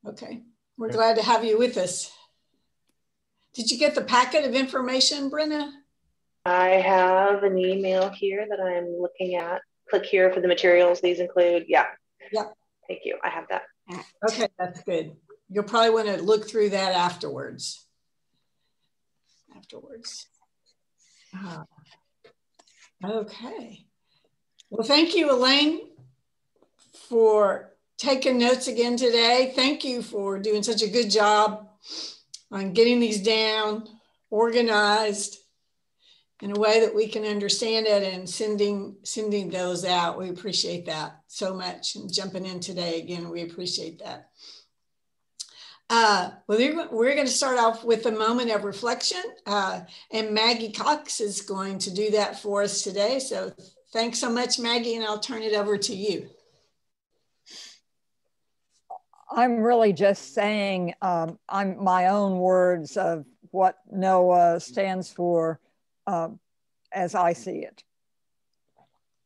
Okay, we're glad to have you with us. Did you get the packet of information, Brenna? I have an email here that I'm looking at. Click here for the materials. These include, yeah. Yep. Thank you. I have that. Okay, that's good. You'll probably want to look through that afterwards. Okay. Well, thank you, Elaine, for taking notes again today. Thank you for doing such a good job on getting these down, organized in a way that we can understand it, and sending those out. We appreciate that so much. And jumping in today again, we appreciate that. Well, we're going to start off with a moment of reflection, and Maggie Cox is going to do that for us today. So thanks so much, Maggie, and I'll turn it over to you. I'm really just saying I'm my own words of what NOAA stands for as I see it.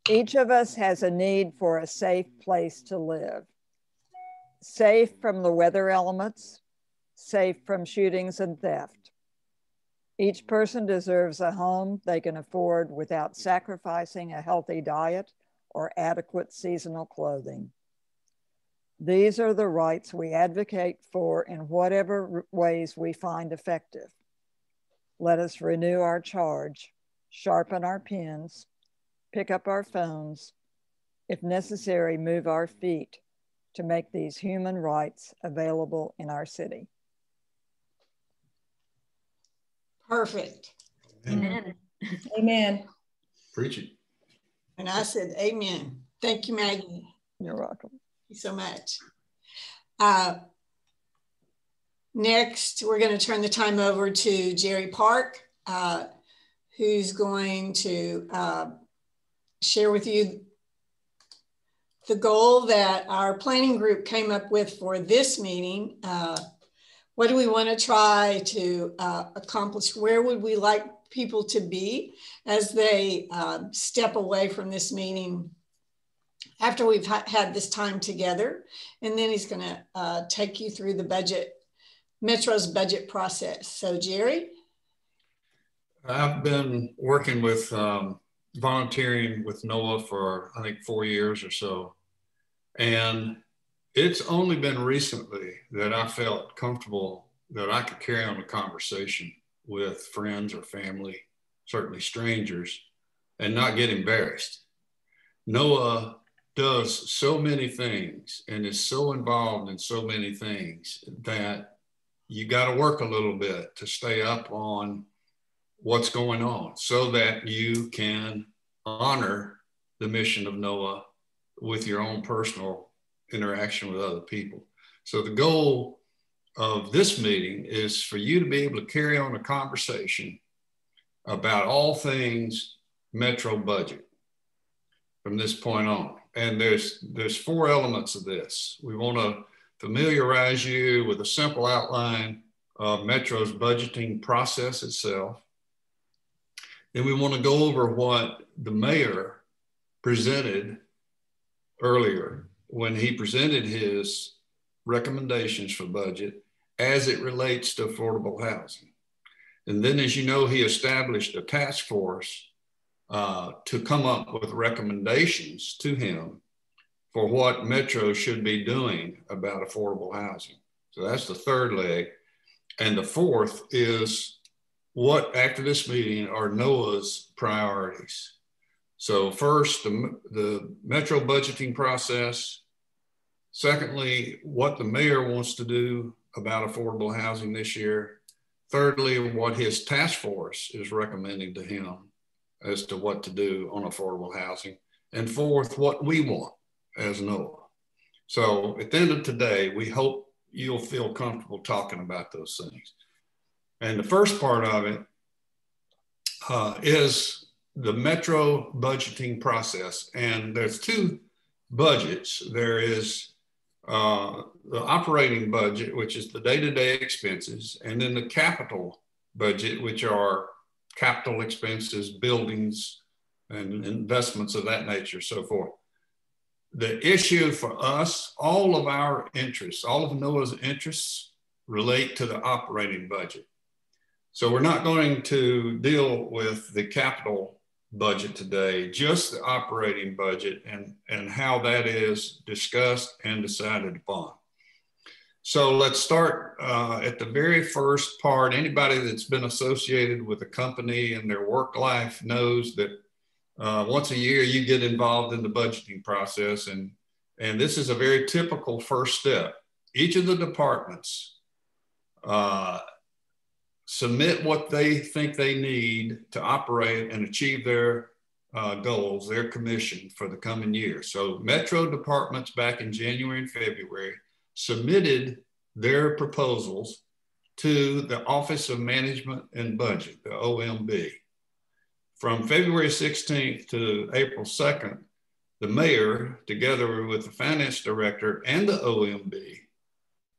Each of us has a need for a safe place to live. Safe from the weather elements, safe from shootings and theft. Each person deserves a home they can afford without sacrificing a healthy diet or adequate seasonal clothing. These are the rights we advocate for in whatever ways we find effective. Let us renew our charge, sharpen our pens, pick up our phones, if necessary, move our feet to make these human rights available in our city. Perfect. Amen. Amen. Preach it. And I said, amen. Thank you, Maggie. You're welcome. Thank you so much. Next, we're going to turn the time over to Jerry Park, who's going to share with you the goal that our planning group came up with for this meeting. What do we want to try to accomplish? Where would we like people to be as they step away from this meeting after we've had this time together? And then he's going to take you through the budget, Metro's budget process. So Jerry? I've been working with volunteering with NOAA for, I think, 4 years or so. And it's only been recently that I felt comfortable that I could carry on a conversation with friends or family, certainly strangers, and not get embarrassed. NOAA does so many things and is so involved in so many things that you got to work a little bit to stay up on what's going on so that you can honor the mission of NOAA with your own personal interaction with other people. So the goal of this meeting is for you to be able to carry on a conversation about all things Metro budget from this point on. And there's 4 elements of this. We want to familiarize you with a simple outline of Metro's budgeting process itself. Then we want to go over what the mayor presented earlier when he presented his recommendations for budget as it relates to affordable housing. And then, as you know, he established a task force to come up with recommendations to him for what Metro should be doing about affordable housing. So that's the 3rd leg. And the 4th is what, after this meeting, are NOAA's priorities. So first, the Metro budgeting process. Secondly, what the mayor wants to do about affordable housing this year. Thirdly, what his task force is recommending to him as to what to do on affordable housing. And 4th, what we want as NOAA. So at the end of today, we hope you'll feel comfortable talking about those things. And the first part of it is the Metro budgeting process. And there's 2 budgets. There is the operating budget, which is the day-to-day expenses, and then the capital budget, which are capital expenses, buildings, and investments of that nature, so forth. the issue for us, all of our interests, all of NOAA's interests relate to the operating budget. So we're not going to deal with the capital budget today, just the operating budget and how that is discussed and decided upon. So let's start at the very first part. Anybody that's been associated with a company and their work life knows that once a year you get involved in the budgeting process, and this is a very typical first step. Each of the departments submit what they think they need to operate and achieve their goals, their commission for the coming year. So Metro departments back in January and February submitted their proposals to the Office of Management and Budget, the OMB. From February 16th to April 2nd, the mayor, together with the finance director and the OMB,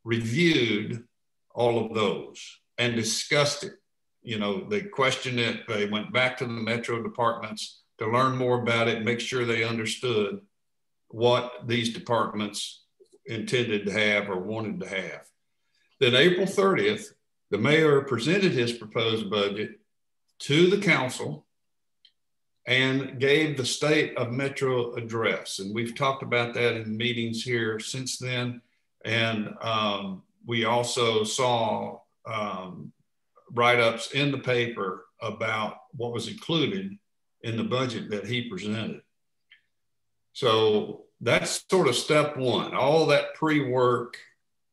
reviewed all of those and discussed it. You know, they questioned it. They went back to the Metro departments to learn more about it, make sure they understood what these departments intended to have or wanted to have. Then April 30th, the mayor presented his proposed budget to the council and gave the State of Metro address. And we've talked about that in meetings here since then. And we also saw write-ups in the paper about what was included in the budget that he presented. So that's sort of step one. All that pre-work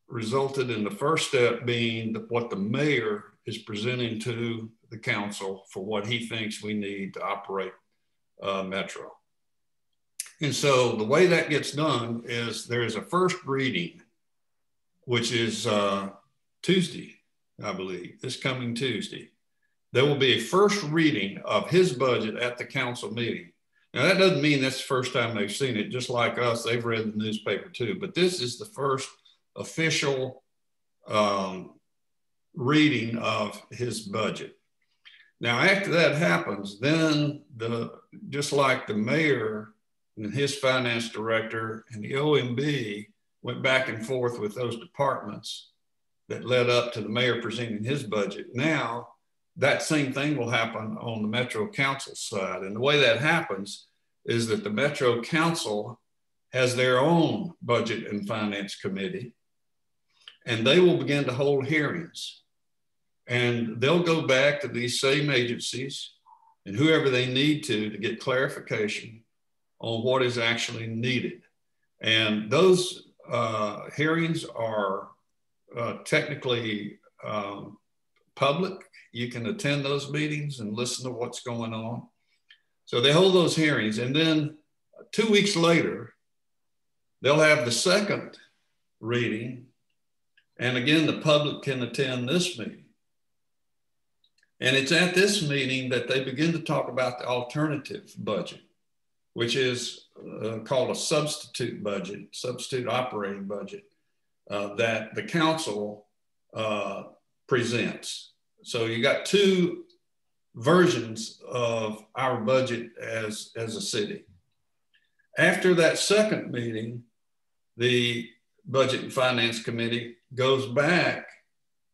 resulted in the first step being what the mayor is presenting to the council for what he thinks we need to operate Metro. And so the way that gets done is there's a first reading, which is Tuesday, I believe, this coming Tuesday. There will be a first reading of his budget at the council meeting. Now that doesn't mean that's the first time they've seen it. Just like us, they've read the newspaper too, but this is the first official reading of his budget. Now, after that happens, then just like the mayor and his finance director and the OMB went back and forth with those departments that led up to the mayor presenting his budget. Now, that same thing will happen on the Metro Council side. And the way that happens is that the Metro Council has their own budget and finance committee, and they will begin to hold hearings. And they'll go back to these same agencies and whoever they need to get clarification on what is actually needed. And those hearings are technically public. You can attend those meetings and listen to what's going on. So they hold those hearings, and then 2 weeks later, they'll have the second reading. And again, the public can attend this meeting. And it's at this meeting that they begin to talk about the alternative budget, which is called a substitute budget, substitute operating budget that the council presents. So you got two versions of our budget as a city. After that second meeting, the Budget and Finance Committee goes back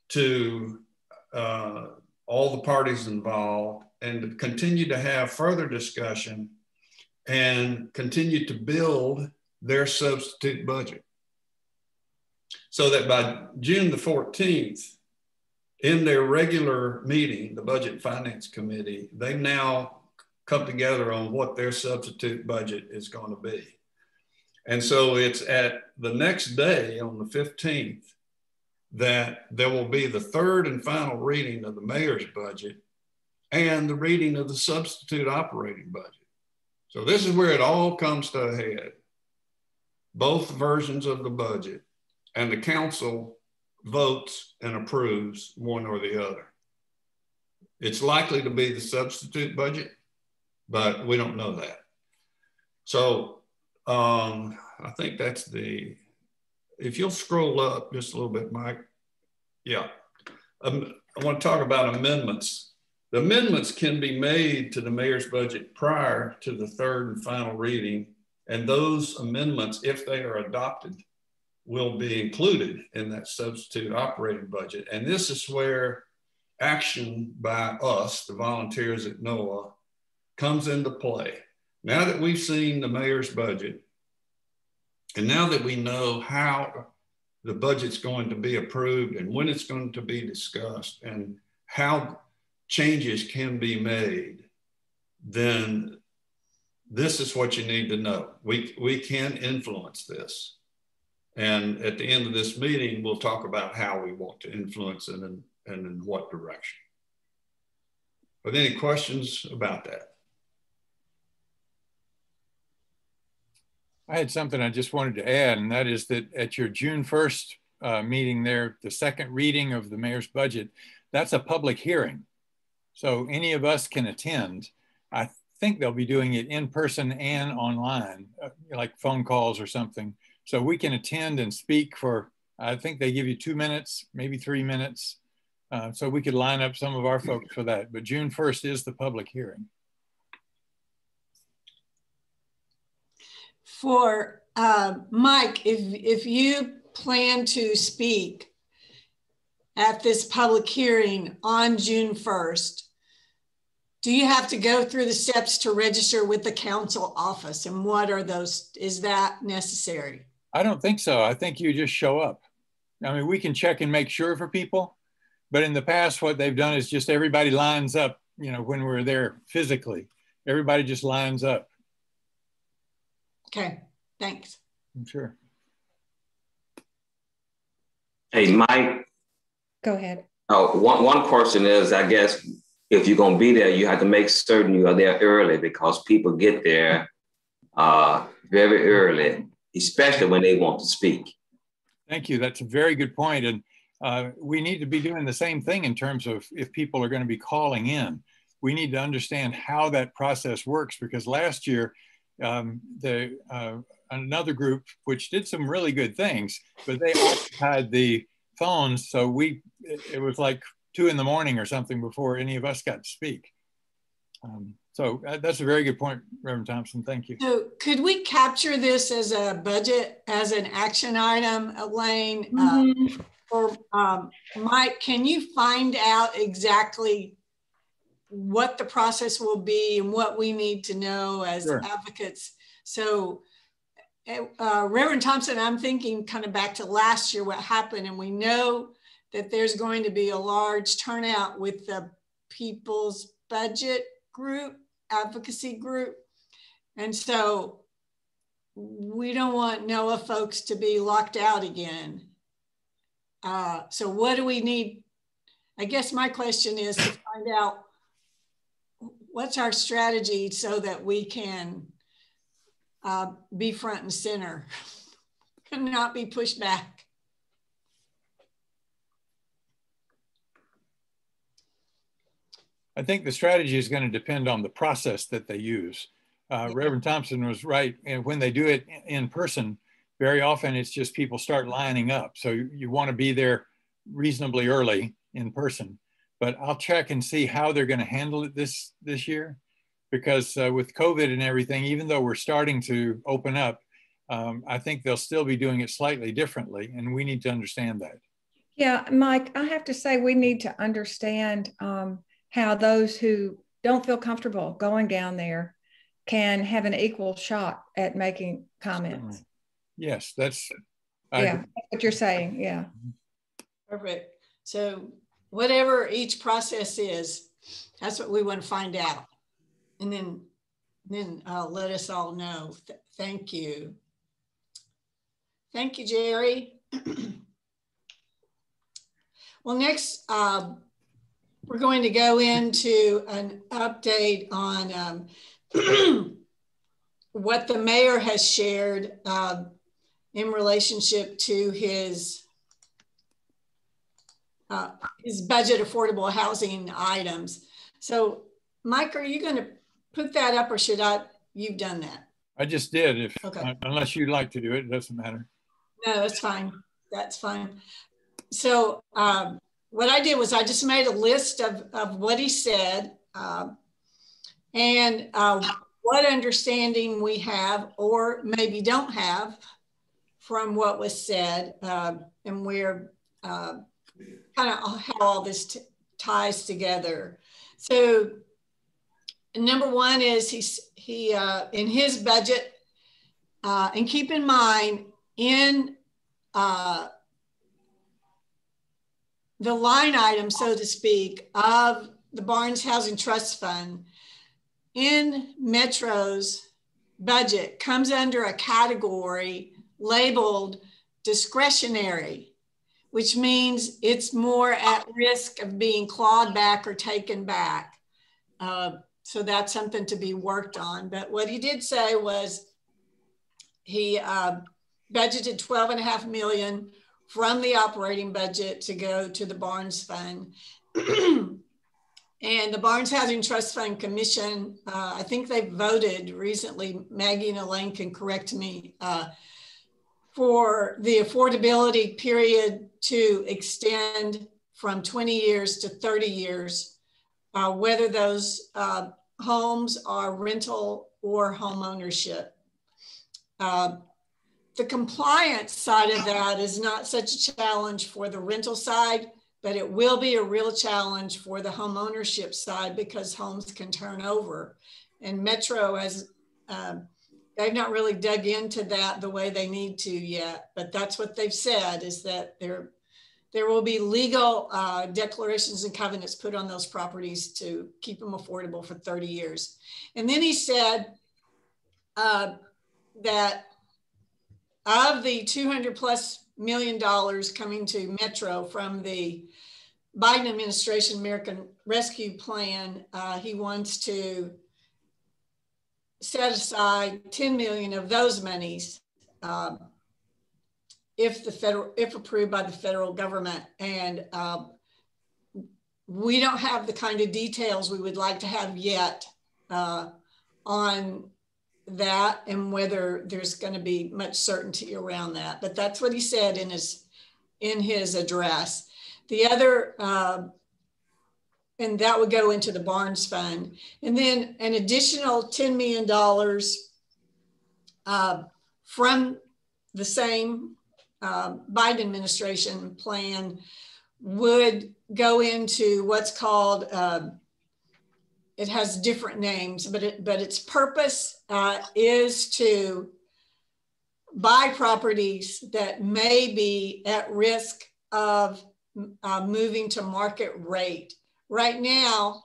to all the parties involved and to continue to have further discussion and continue to build their substitute budget. So that by June the 14th, in their regular meeting, the Budget and Finance Committee, they now come together on what their substitute budget is going to be. And so it's at the next day on the 15th that there will be the third and final reading of the mayor's budget and the reading of the substitute operating budget. So this is where it all comes to a head. Both versions of the budget, and the council votes and approves one or the other. It's likely to be the substitute budget, but we don't know that. So I think that's if you'll scroll up just a little bit, Mike. Yeah, I want to talk about amendments. The amendments can be made to the mayor's budget prior to the third and final reading And those amendments, if they are adopted, will be included in that substitute operating budget. And this is where action by us, the volunteers at NOAA, comes into play. Now that we've seen the mayor's budget, and now that we know how the budget's going to be approved and when it's going to be discussed and how changes can be made, then this is what you need to know. We can influence this. And at the end of this meeting, we'll talk about how we want to influence it and in what direction. But any questions about that? I had something I just wanted to add, and that is that at your June 1st meeting there, the second reading of the mayor's budget, that's a public hearing. So any of us can attend. I think they'll be doing it in person and online, like phone calls or something. So we can attend and speak for, I think they give you 2 minutes, maybe 3 minutes. So we could line up some of our folks for that. But June 1st is the public hearing. For Mike, if you plan to speak at this public hearing on June 1st, do you have to go through the steps to register with the council office? And what are those? Is that necessary? I don't think so. I think you just show up. I mean, we can check and make sure for people, but in the past, what they've done is just everybody lines up, you know, when we're there physically, everybody just lines up. Okay, thanks. I'm sure. Hey, Mike. Go ahead. One question is, I guess, if you're going to be there, you have to make certain you are there early because people get there very early, especially when they want to speak. Thank you. That's a very good point. And we need to be doing the same thing in terms of if people are going to be calling in. We need to understand how that process works, because last year, another group which did some really good things, but they occupied the phones. So it was like 2 in the morning or something before any of us got to speak. So that's a very good point, Reverend Thompson. Thank you. So could we capture this as a budget, as an action item, Elaine? Or Mike, can you find out exactly what the process will be and what we need to know as Sure. advocates? So Reverend Thompson, I'm thinking kind of back to last year, what happened, and we know that there's going to be a large turnout with the People's Budget Group, advocacy group. And so we don't want NOAA folks to be locked out again. So what do we need? I guess my question is to find out what's our strategy so that we can be front and center and not be pushed back. I think the strategy is going to depend on the process that they use. Reverend Thompson was right. And when they do it in person, very often it's just people start lining up. So you want to be there reasonably early in person. But I'll check and see how they're going to handle it this year. Because with COVID and everything, even though we're starting to open up, I think they'll still be doing it slightly differently. And we need to understand that. Yeah, Mike, I have to say we need to understand how those who don't feel comfortable going down there can have an equal shot at making comments. Yes, that's what you're saying. Yeah. Perfect. So whatever each process is, that's what we want to find out. And then let us all know. Thank you. Thank you, Jerry. Well, next, we're going to go into an update on what the mayor has shared in relationship to his budget affordable housing items. So, Mike, are you going to put that up, or should I? You've done that. I just did. Okay. Unless you'd like to do it, it doesn't matter. No, that's fine. That's fine. So what I did was I just made a list of what he said and what understanding we have or maybe don't have from what was said, and where kind of how all this ties together. So number one is he in his budget, and keep in mind in the line item, so to speak, of the Barnes Housing Trust Fund in Metro's budget comes under a category labeled discretionary, which means it's more at risk of being clawed back or taken back. So that's something to be worked on. But what he did say was he budgeted $12.5 million from the operating budget to go to the Barnes Fund. And the Barnes Housing Trust Fund Commission, I think they voted recently, Maggie and Elaine can correct me, for the affordability period to extend from 20 years to 30 years, whether those homes are rental or home ownership. The compliance side of that is not such a challenge for the rental side, but it will be a real challenge for the home ownership side because homes can turn over. And Metro has, they've not really dug into that the way they need to yet, but that's what they've said, is that there will be legal declarations and covenants put on those properties to keep them affordable for 30 years. And then he said that of the $200+ million coming to Metro from the Biden administration American Rescue Plan, he wants to set aside 10 million of those monies if approved by the federal government. And we don't have the kind of details we would like to have yet on that and whether there's going to be much certainty around that. But that's what he said in his address. The other, and that would go into the Barnes Fund. And then an additional $10 million from the same Biden administration plan would go into what's called, it has different names, but its purpose is to buy properties that may be at risk of moving to market rate. Right now,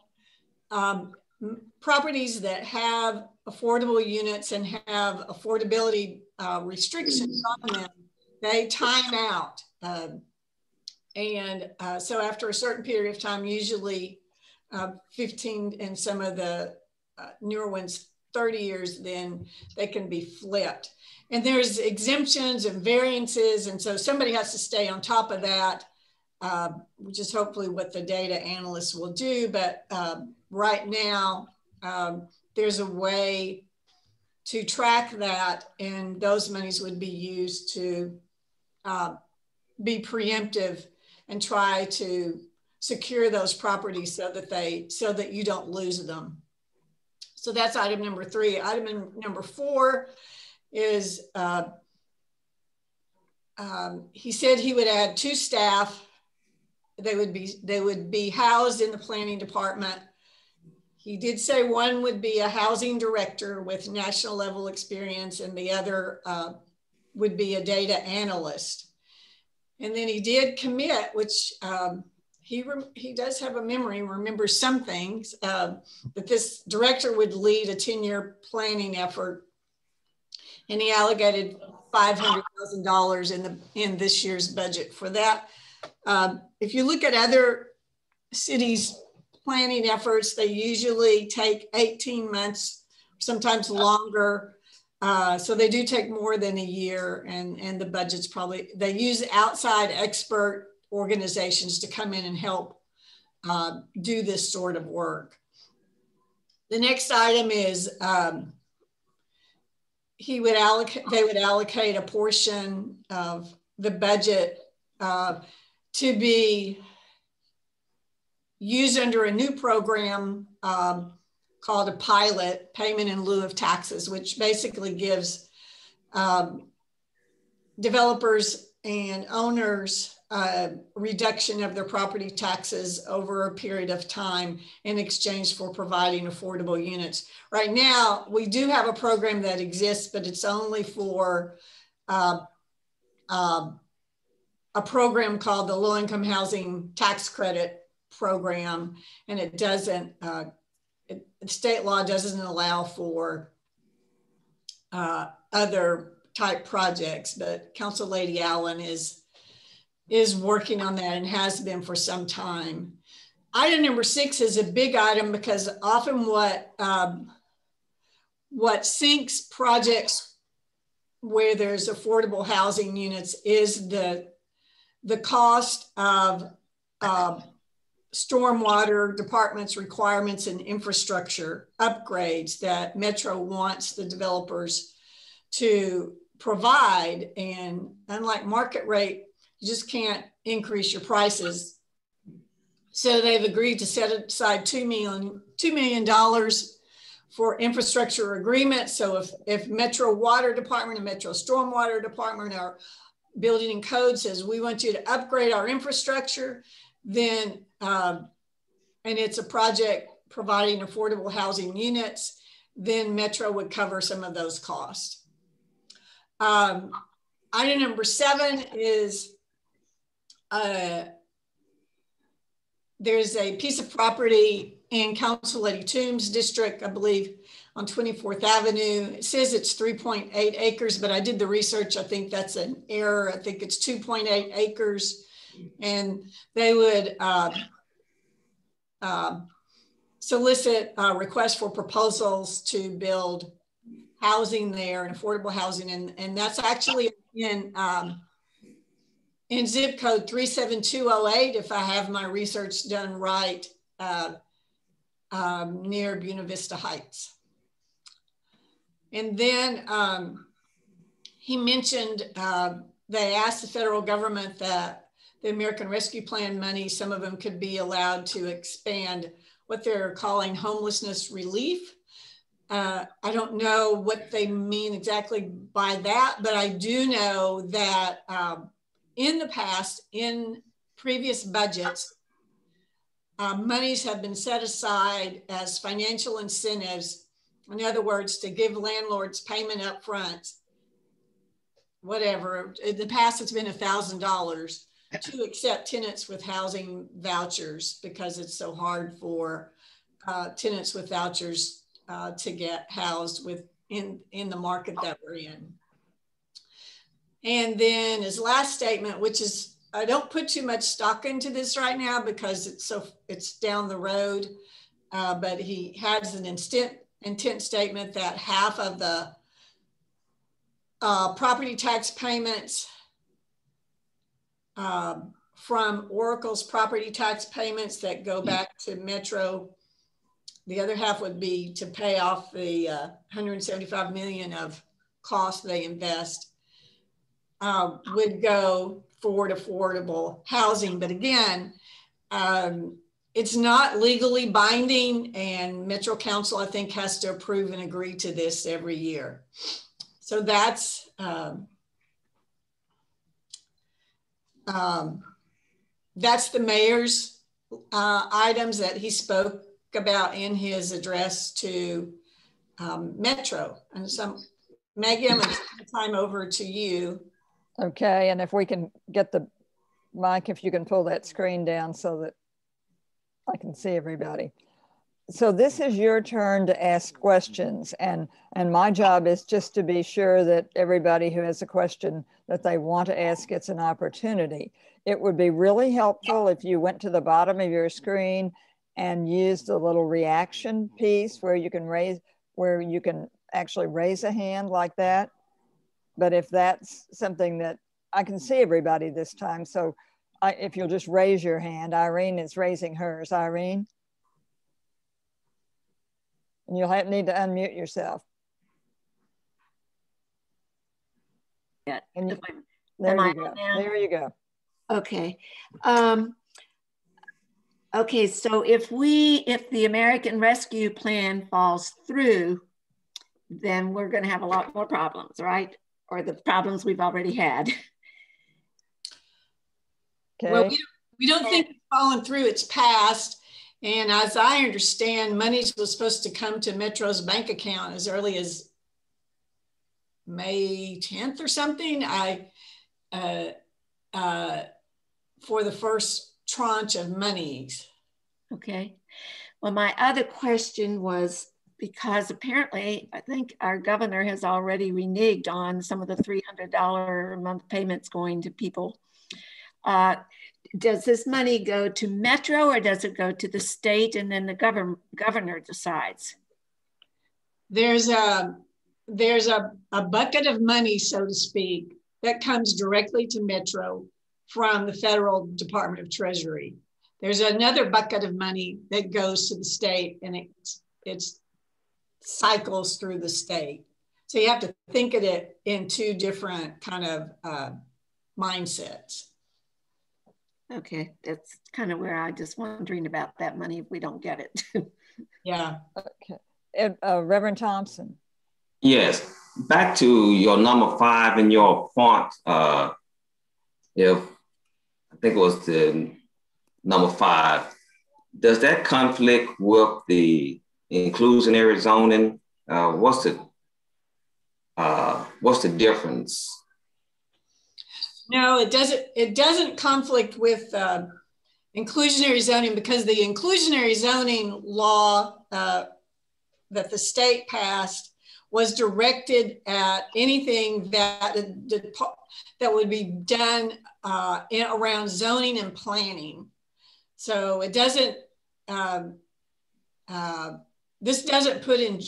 properties that have affordable units and have affordability restrictions on them, they time out. So after a certain period of time, usually 15 and some of the newer ones 30 years, then they can be flipped. And there's exemptions and variances, and so somebody has to stay on top of that, which is hopefully what the data analysts will do. But right now, there's a way to track that, and those monies would be used to be preemptive and try to secure those properties so that you don't lose them. So that's item number 3. Item number 4 is he said he would add 2 staff. They would be housed in the planning department. He did say one would be a housing director with national level experience, and the other would be a data analyst. And then he did commit, which he does have a memory, remembers some things, that this director would lead a 10-year planning effort, and he allocated $500,000 in this year's budget for that. If you look at other cities' planning efforts, they usually take 18 months, sometimes longer. So they do take more than a year, and the budget's probably, they use outside expert organizations to come in and help do this sort of work. The next item is they would allocate a portion of the budget to be used under a new program called a pilot, payment in lieu of taxes, which basically gives developers and owners reduction of their property taxes over a period of time in exchange for providing affordable units. Right now, we do have a program that exists, but it's only for a program called the Low Income Housing Tax Credit Program, and it doesn't, state law doesn't allow for other type projects, but Council Lady Allen is working on that and has been for some time. Item number 6 is a big item because often what sinks projects where there's affordable housing units is the cost of stormwater department's requirements and infrastructure upgrades that Metro wants the developers to provide. And unlike market rate, you just can't increase your prices. So they've agreed to set aside $2 million for infrastructure agreements. So if Metro Water Department and Metro Stormwater Department are building and code says, we want you to upgrade our infrastructure, then, and it's a project providing affordable housing units, then Metro would cover some of those costs. Item number 7 is there's a piece of property in Council Lady Toombs district, I believe, on 24th Avenue. It says it's 3.8 acres, but I did the research. I think that's an error. I think it's 2.8 acres. And they would solicit requests for proposals to build housing there and affordable housing. And that's actually in zip code 37208, if I have my research done right, near Buena Vista Heights. And then he mentioned they asked the federal government that the American Rescue Plan money, some of them could be allowed to expand what they're calling homelessness relief. I don't know what they mean exactly by that, but I do know that in the past, in previous budgets, monies have been set aside as financial incentives. In other words, to give landlords payment up front, whatever. In the past, it's been $1,000 to accept tenants with housing vouchers because it's so hard for tenants with vouchers to get housed in the market that we're in. And then his last statement, which is, I don't put too much stock into this right now because it's down the road, but he has an intent statement that half of the property tax payments from Oracle's property tax payments that go back to Metro, the other half would be to pay off the $175 million of costs they invest, would go forward affordable housing. But again, it's not legally binding, and Metro Council, I think, has to approve and agree to this every year. So that's the mayor's items that he spoke about in his address to Metro. And so, Maggie, I'm going to turn the time over to you. Okay, and if we can get the mic, if you can pull that screen down so that I can see everybody. So this is your turn to ask questions, and my job is just to be sure that everybody who has a question that they want to ask gets an opportunity. It would be really helpful if you went to the bottom of your screen and used the little reaction piece where you can actually raise a hand like that. But if that's something that I can see everybody this time, so if you'll just raise your hand. Irene is raising hers. Irene? And you'll need to unmute yourself. Yeah. And there you go. There you go. Okay. Okay, so if the American Rescue Plan falls through, then we're going to have a lot more problems, right? Or the problems we've already had. Okay. Well, we don't think it's fallen through, it's passed. And as I understand, monies was supposed to come to Metro's bank account as early as May 10th or something. For the first tranche of monies. Okay. Well, my other question was, because apparently I think our governor has already reneged on some of the $300 a month payments going to people. Does this money go to Metro or does it go to the state and then the governor decides? There's a bucket of money, so to speak, that comes directly to Metro from the Federal Department of Treasury. There's another bucket of money that goes to the state, and it cycles through the state. So you have to think of it in two different kind of mindsets. Okay, that's kind of where I just wondering about that money if we don't get it. Yeah. Okay. Reverend Thompson. Yes, back to your number 5 in your font. If I think it was the number 5, does that conflict with the inclusionary zoning? What's the difference? No, it doesn't. It doesn't conflict with inclusionary zoning, because the inclusionary zoning law that the state passed was directed at anything that would be done around zoning and planning. So it doesn't. This doesn't put in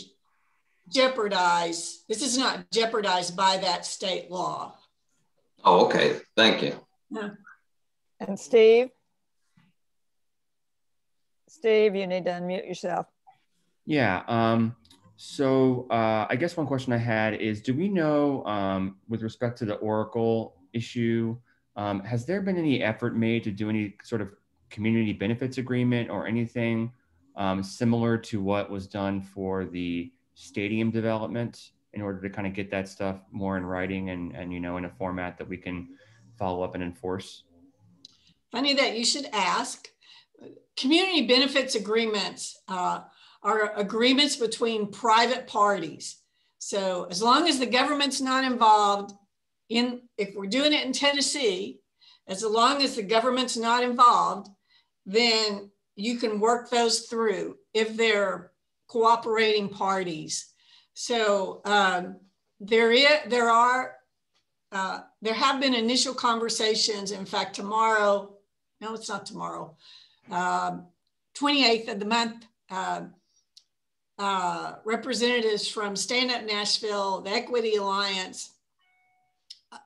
jeopardize. This is not jeopardized by that state law. Oh, okay. Thank you. Yeah. And Steve? Steve, you need to unmute yourself. Yeah. So I guess one question I had is, do we know, with respect to the Oracle issue, has there been any effort made to do any sort of community benefits agreement or anything similar to what was done for the stadium development in order to kind of get that stuff more in writing and you know, in a format that we can follow up and enforce? Funny that you should ask. Community benefits agreements are agreements between private parties. So as long as the government's not involved if we're doing it in Tennessee, as long as the government's not involved, then you can work those through if they're cooperating parties. So there have been initial conversations. In fact, tomorrow, no, it's not tomorrow, 28th of the month, representatives from Stand Up Nashville, the Equity Alliance,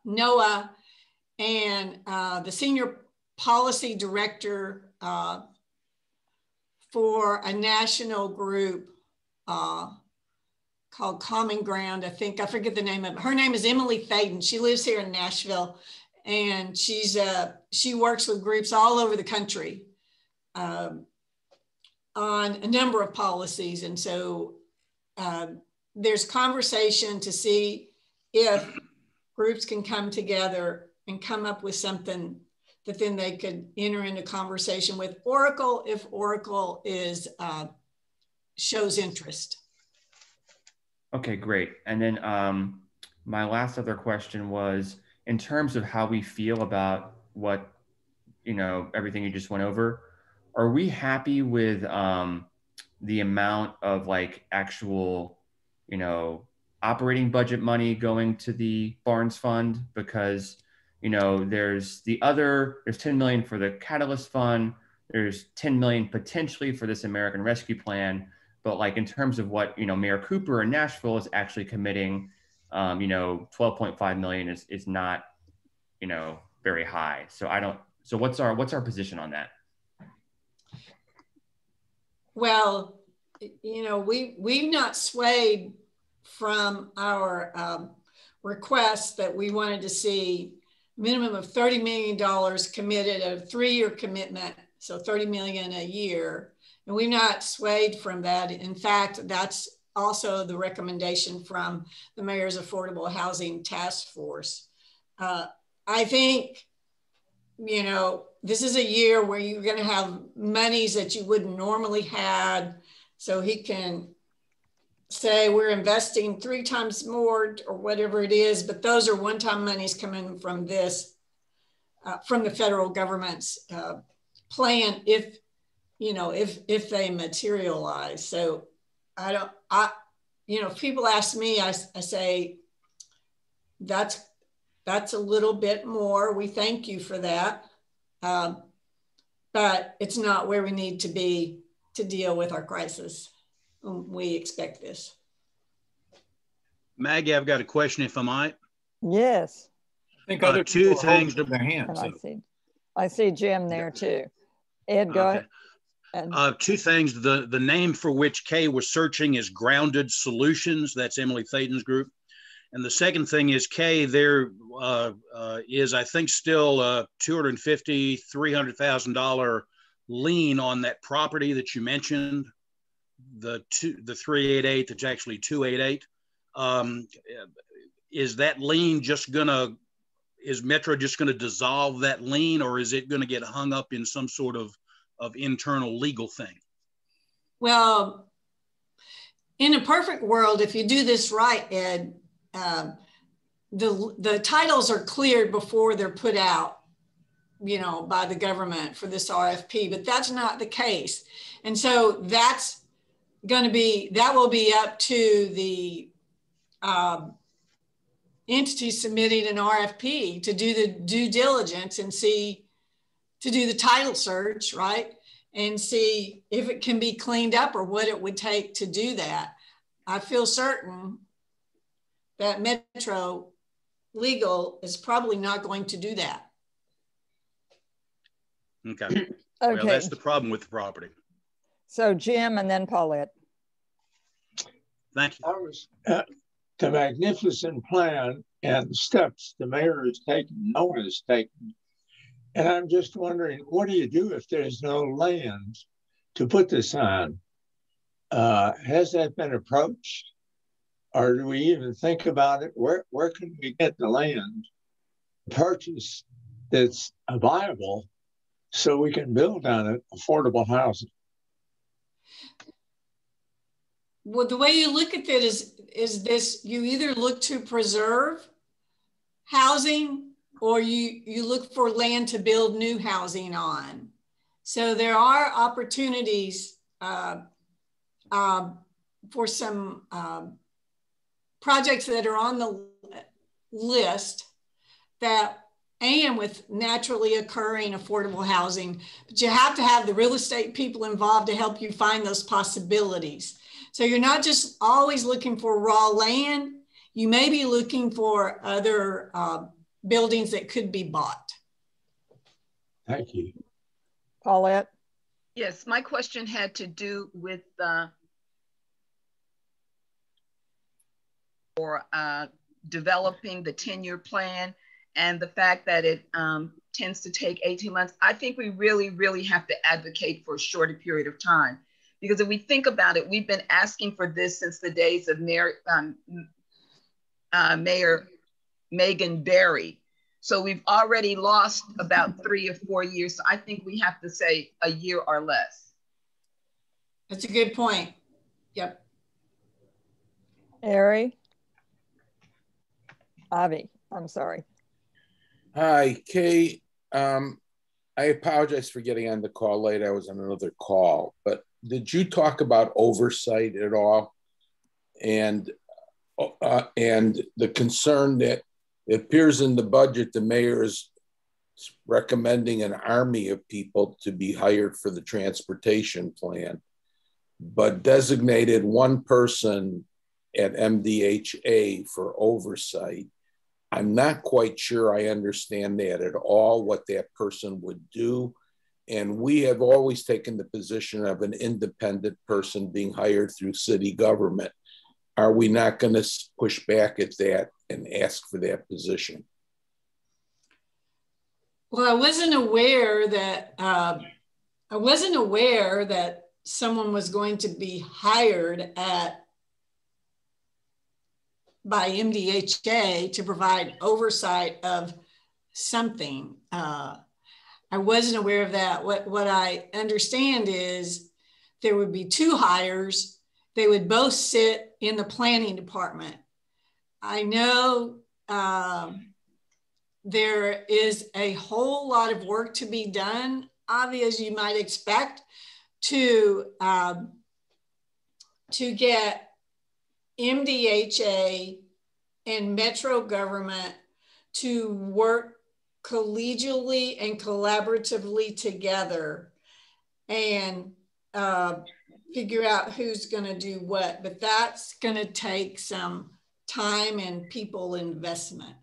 NOAA, and the senior policy director for a national group called Common Ground. I forget the name of it. Her name is Emily Faden. She lives here in Nashville, and she works with groups all over the country on a number of policies. And so there's conversation to see if groups can come together and come up with something that then they could enter into conversation with Oracle if Oracle shows interest. Okay, great. And then my last other question was, in terms of how we feel about what, you know, everything you just went over, are we happy with the amount of like actual, you know, operating budget money going to the Barnes Fund? Because, you know, there's 10 million for the Catalyst Fund. There's 10 million potentially for this American Rescue Plan. But like in terms of what, you know, Mayor Cooper in Nashville is actually committing, you know, 12.5 million is not, you know, very high. So what's our position on that? Well, you know, we've not swayed from our request that we wanted to see minimum of $30 million committed, a 3-year commitment So 30 million a year. And we've not swayed from that. In fact, that's also the recommendation from the Mayor's Affordable Housing Task Force. I think, you know, this is a year where you're going to have monies that you wouldn't normally had. So he can say we're investing 3 times more or whatever it is, but those are one-time monies coming from this, from the federal government's plan, if, you know, if they materialize. So you know, if people ask me, I say, that's a little bit more. We thank you for that. But it's not where we need to be to deal with our crisis. We expect this. Maggie, I've got a question, if I might. Yes. I think other two people are things holding their hands. And I see Jim there too. Ed, go ahead. And 2 things. The name for which Kay was searching is Grounded Solutions. That's Emily Thaden's group. And the second thing is, Kay, there is, I think, still a $250,000, $300,000 lien on that property that you mentioned, the 388, that's actually 288. Is that lien just gonna, is Metro just gonna dissolve that lien, or is it gonna get hung up in some sort of internal legal thing? Well, in a perfect world, if you do this right, Ed, the titles are cleared before they're put out, you know, by the government for this RFP, but that's not the case. And so that's going to be, that will be up to the entity submitting an RFP to do the due diligence and see, to do the title search, right? And see if it can be cleaned up or what it would take to do that. I feel certain that Metro Legal is probably not going to do that. Okay. Okay. Well, that's the problem with the property. So Jim and then Paulette. Thank you. That was the magnificent plan and steps the mayor has taken, no one has taken. And I'm just wondering, what do you do if there's no land to put this on? Has that been approached? Or do we even think about it? Where can we get the land purchase that's viable so we can build on it affordable housing? Well, the way you look at it is this: you either look to preserve housing or you look for land to build new housing on. So there are opportunities for some projects that are on the list that aim with naturally occurring affordable housing, but you have to have the real estate people involved to help you find those possibilities. So you're not just always looking for raw land, you may be looking for other buildings that could be bought. Thank you. Paulette? Yes, my question had to do with developing the 10-year plan and the fact that it tends to take 18 months. I think we really, really have to advocate for a shorter period of time. Because if we think about it, we've been asking for this since the days of Mayor Megan Barry. So we've already lost about 3 or 4 years. So I think we have to say a year or less. That's a good point. Yep. Avi, I'm sorry. Hi, Kay. I apologize for getting on the call late. I was on another call, but did you talk about oversight at all? And the concern that it appears in the budget, the mayor is recommending an army of people to be hired for the transportation plan, but designated one person at MDHA for oversight. I'm not quite sure I understand that at all, what that person would do. And we have always taken the position of an independent person being hired through city government. Are we not going to push back at that and ask for that position? Well, I wasn't aware that I wasn't aware that someone was going to be hired by MDHA to provide oversight of something. I wasn't aware of that. What I understand is there would be 2 hires. They would both sit in the planning department. I know there is a whole lot of work to be done, Avi, as you might expect, to get MDHA and Metro government to work collegially and collaboratively together and figure out who's going to do what. But that's going to take some time and people investment.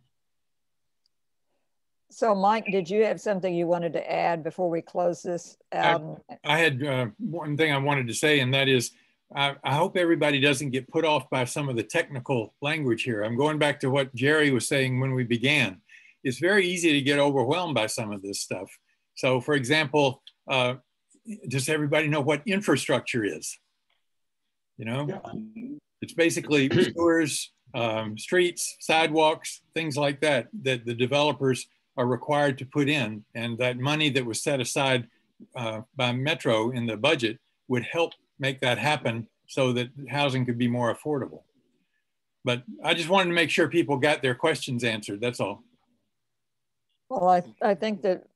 So Mike, did you have something you wanted to add before we close this? I had one thing I wanted to say, and that is, I hope everybody doesn't get put off by some of the technical language here. I'm going back to what Jerry was saying when we began. It's very easy to get overwhelmed by some of this stuff. So for example, does everybody know what infrastructure is? You know, yeah. It's basically sewers, streets, sidewalks, things like that, that the developers are required to put in. And that money that was set aside by Metro in the budget would help make that happen so that housing could be more affordable. But I just wanted to make sure people got their questions answered, that's all. Well, I think that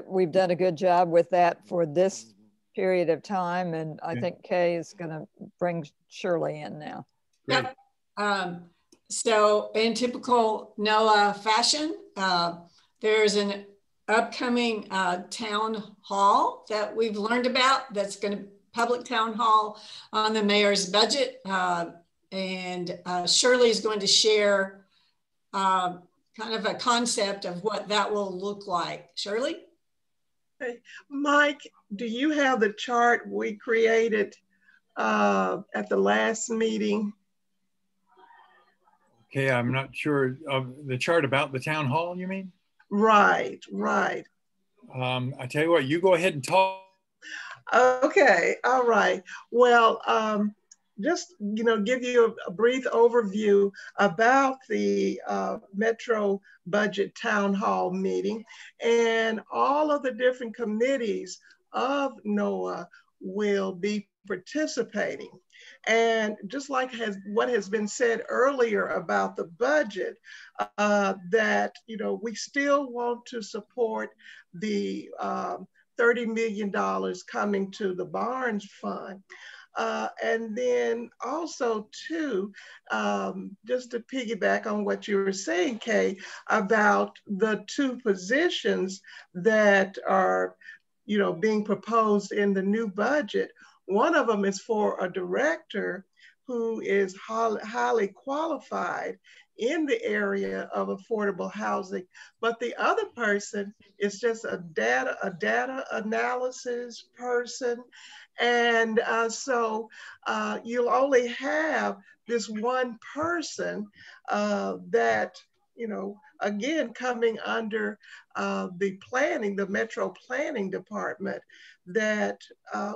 we've done a good job with that for this period of time, and I think Kay is going to bring Shirley in now. Yep. So in typical NOAA fashion, there's an upcoming town hall that we've learned about that's going to public town hall on the mayor's budget. And Shirley is going to share kind of a concept of what that will look like. Shirley? Hey, Mike, do you have the chart we created at the last meeting? Okay, I'm not sure of the chart about the town hall, you mean? Right, right. I tell you what, you go ahead and talk. Okay, all right. Well, just give you a brief overview about the Metro Budget Town Hall meeting, and all of the different committees of NOAA will be participating. And just like what has been said earlier about the budget, that we still want to support the $30 million coming to the Barnes Fund. And then also too, just to piggyback on what you were saying, Kay, about the 2 positions that are, being proposed in the new budget. One of them is for a director who is highly qualified in the area of affordable housing, but the other person is just a data analysis person. And so you'll only have this one person that, again, coming under the Metro Planning Department, that,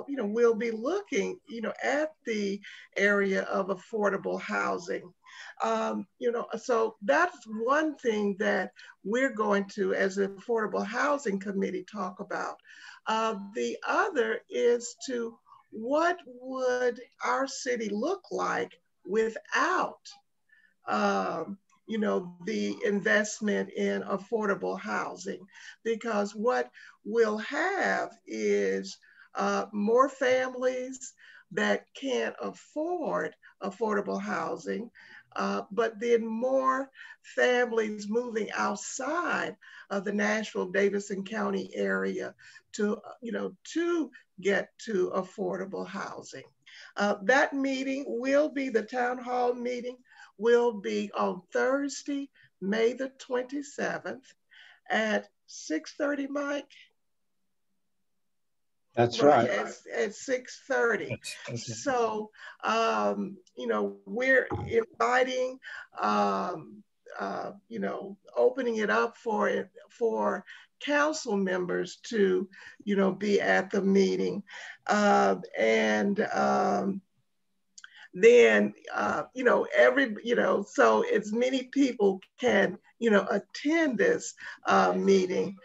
we'll be looking, at the area of affordable housing. So that's one thing that we're going to, as an Affordable Housing Committee, talk about. The other is to what would our city look like without, the investment in affordable housing? Because what we'll have is more families that can't afford affordable housing, but then more families moving outside of the Nashville-Davidson County area to get to affordable housing. That meeting will be, the town hall meeting will be on Thursday, May the 27th at 6:30, Mike? That's right. At 6:30. Okay. So, we're inviting, opening it up for council members to, be at the meeting. Then, so as many people can, attend this meeting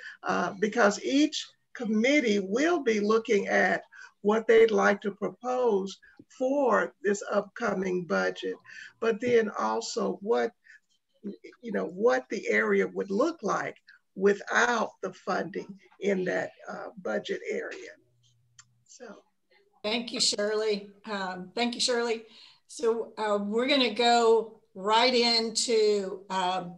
because each committee will be looking at what they'd like to propose for this upcoming budget, but then also what the area would look like without the funding in that budget area. So. Thank you, Shirley. Thank you, Shirley. So we're going to go right into a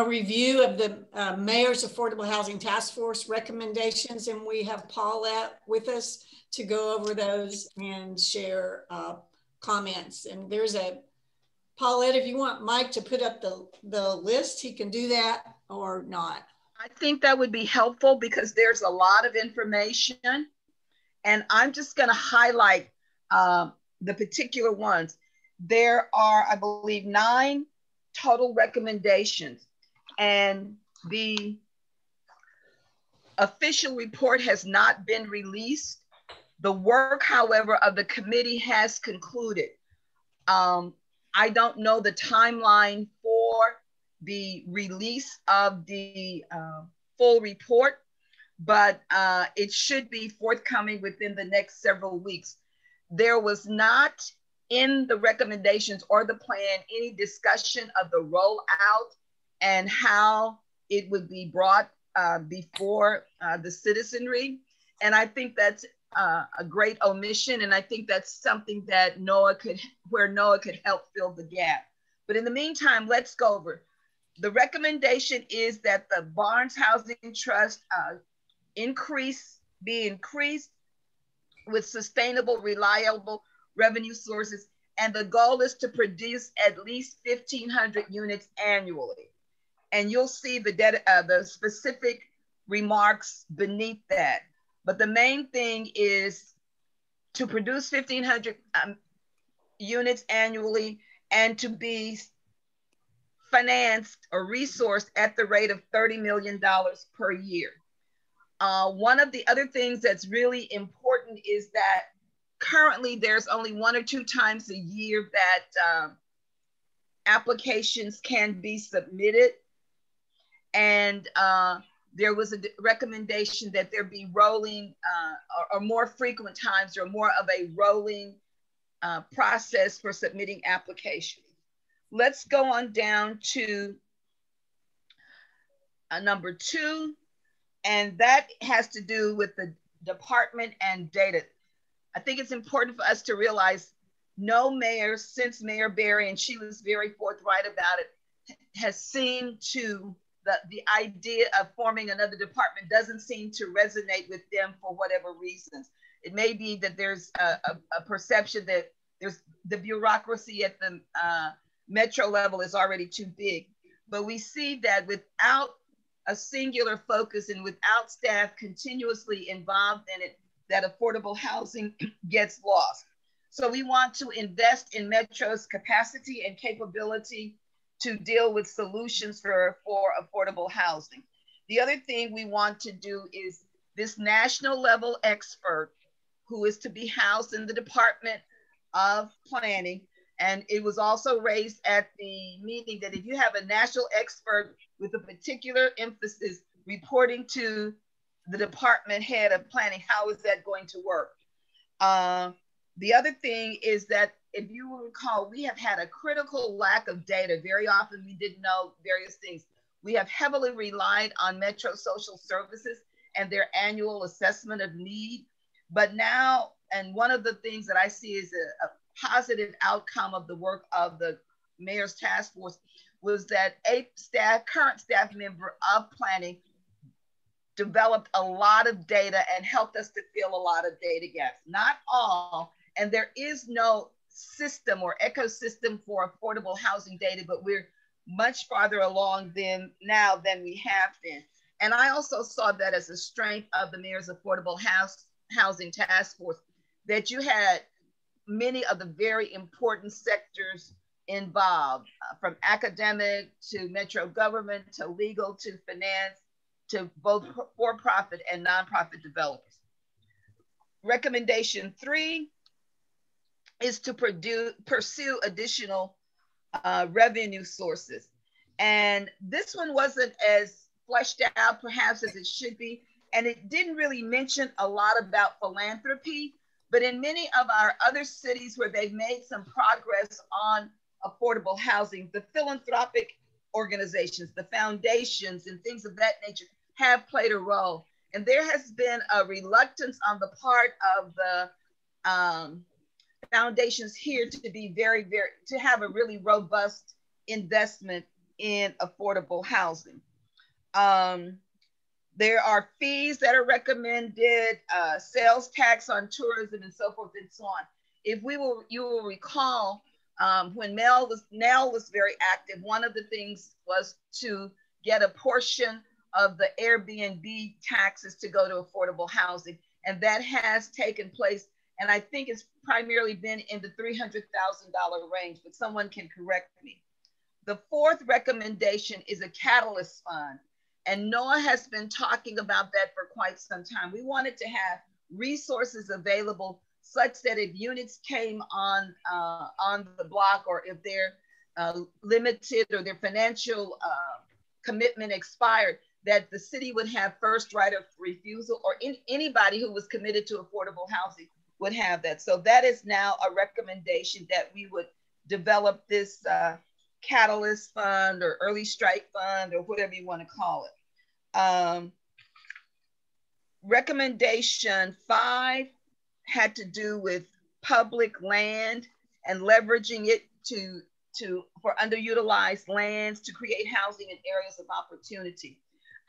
review of the Mayor's Affordable Housing Task Force recommendations, and we have Paulette with us to go over those and share comments. And there's Paulette, if you want Mike to put up the list, he can do that or not. I think that would be helpful because there's a lot of information, and I'm just going to highlight the particular ones. There are, I believe, 9 total recommendations, and the official report has not been released. The work, however, of the committee has concluded. I don't know the timeline for the release of the full report, but it should be forthcoming within the next several weeks. There was not in the recommendations or the plan any discussion of the rollout and how it would be brought before the citizenry. And I think that's a great omission. And I think that's something that NOAA could help fill the gap. But in the meantime, let's go over. The recommendation is that the Barnes Housing Trust be increased with sustainable, reliable revenue sources. And the goal is to produce at least 1,500 units annually. And you'll see the specific remarks beneath that. But the main thing is to produce 1,500 units annually and to be financed or resourced at the rate of $30 million per year. One of the other things that's really important is that currently there's only 1 or 2 times a year that applications can be submitted. And there was a recommendation that there be rolling or more frequent times or more of a rolling process for submitting applications. Let's go on down to number 2, and that has to do with the department and data. I think it's important for us to realize no mayor since Mayor Berry, and she was very forthright about it, has seemed to, the idea of forming another department doesn't seem to resonate with them for whatever reasons. It may be that there's a perception that there's the bureaucracy at the metro level is already too big. But we see that without a singular focus and without staff continuously involved in it, that affordable housing gets lost. So we want to invest in Metro's capacity and capability to deal with solutions for affordable housing. The other thing we want to do is this national level expert who is to be housed in the Department of Planning. And it was also raised at the meeting that if you have a national expert with a particular emphasis reporting to the department head of planning, how is that going to work? The other thing is that if you will recall, we have had a critical lack of data. Very often we didn't know various things. We have heavily relied on Metro Social Services and their annual assessment of need. But now, and one of the things that I see is a positive outcome of the work of the Mayor's Task Force was that a current staff member of planning developed a lot of data and helped us to fill a lot of data gaps. Not all, and there is no system or ecosystem for affordable housing data, but we're much farther along now than we have been. And I also saw that as a strength of the Mayor's Affordable Housing Task Force, that you had many of the very important sectors involved, from academic to metro government to legal to finance to both for-profit and nonprofit developers. Recommendation 3 is to pursue additional revenue sources. And this one wasn't as fleshed out perhaps as it should be. And it didn't really mention a lot about philanthropy, but in many of our other cities where they've made some progress on affordable housing, the philanthropic organizations, the foundations and things of that nature have played a role. And there has been a reluctance on the part of the foundations here to be to have a really robust investment in affordable housing. There are fees that are recommended, sales tax on tourism and so forth and so on. You will recall when Nell was very active, one of the things was to get a portion of the Airbnb taxes to go to affordable housing. And that has taken place. And I think it's primarily been in the $300,000 range, but someone can correct me. The 4th recommendation is a catalyst fund. And NOAA has been talking about that for quite some time. We wanted to have resources available such that if units came on the block, or if they're limited or their financial commitment expired, that the city would have first right of refusal, or anybody who was committed to affordable housing would have that. So that is now a recommendation that we would develop this catalyst fund or early strike fund or whatever you want to call it. Recommendation 5 had to do with public land and leveraging it for underutilized lands to create housing in areas of opportunity.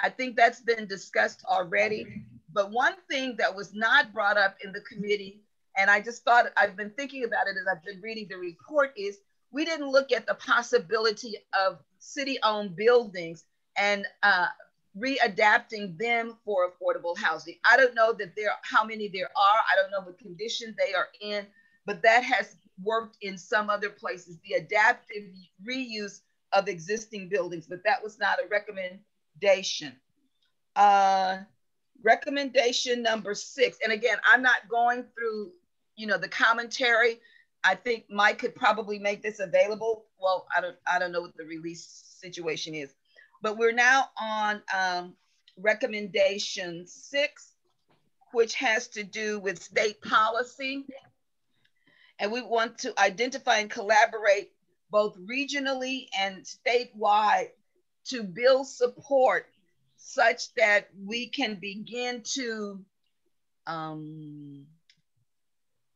I think that's been discussed already, but one thing that was not brought up in the committee, and I just thought, I've been thinking about it as I've been reading the report, is we didn't look at the possibility of city-owned buildings and readapting them for affordable housing. I don't know how many there are. I don't know what condition they are in, but that has worked in some other places, the adaptive reuse of existing buildings, but that was not a recommendation. Recommendation number 6, and again, I'm not going through, the commentary. I think Mike could probably make this available. Well, I don't know what the release situation is, but we're now on recommendation 6, which has to do with state policy. And we want to identify and collaborate both regionally and statewide to build support such that we can begin to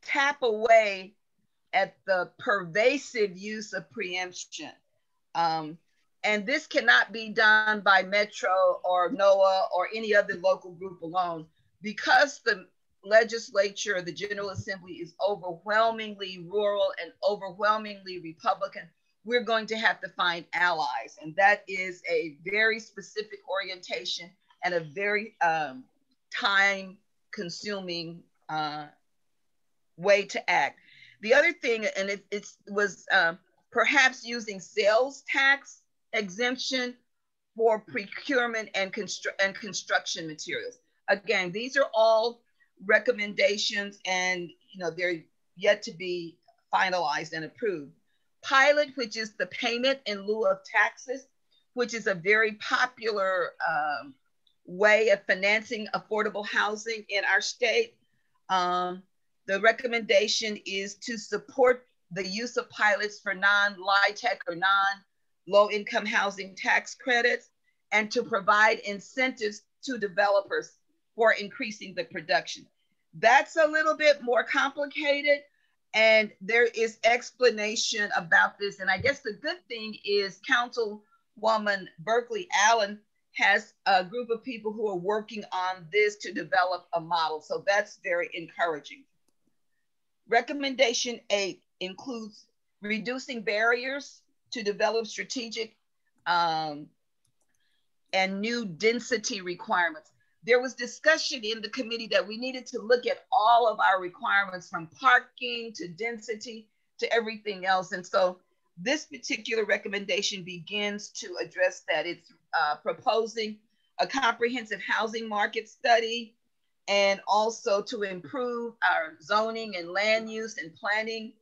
tap away at the pervasive use of preemption. And this cannot be done by Metro or NOAA or any other local group alone, because the legislature, the General Assembly, is overwhelmingly rural and overwhelmingly Republican. We're going to have to find allies. And that is a very specific orientation and a very time-consuming way to act. The other thing, and it was perhaps using sales tax exemption for procurement and construction materials. Again, these are all recommendations, and they're yet to be finalized and approved. Pilot, which is the payment in lieu of taxes, which is a very popular way of financing affordable housing in our state. The recommendation is to support the use of pilots for non-LIHTC or non-low-income housing tax credits, and to provide incentives to developers for increasing the production. That's a little bit more complicated, and there is explanation about this. And I guess the good thing is Councilwoman Berkeley Allen has a group of people who are working on this to develop a model. So that's very encouraging. Recommendation 8 includes reducing barriers to develop strategic and new density requirements. There was discussion in the committee that we needed to look at all of our requirements, from parking to density to everything else. And so this particular recommendation begins to address that. It's proposing a comprehensive housing market study, and also to improve our zoning and land use and planning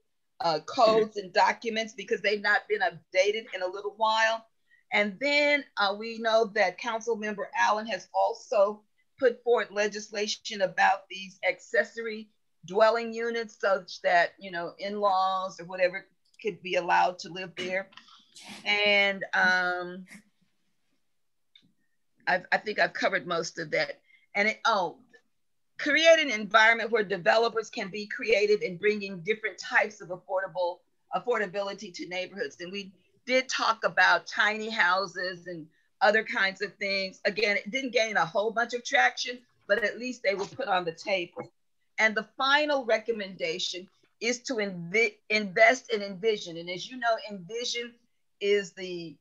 codes and documents, because they've not been updated in a little while. And then we know that Council Member Allen has also put forward legislation about these accessory dwelling units, such that, you know, in-laws or whatever could be allowed to live there. And I think I've covered most of that. And create an environment where developers can be creative in bringing different types of affordability to neighborhoods. And we did talk about tiny houses and other kinds of things. Again, it didn't gain a whole bunch of traction, but at least they were put on the table. And the final recommendation is to invest in Envision. And as you know, Envision is the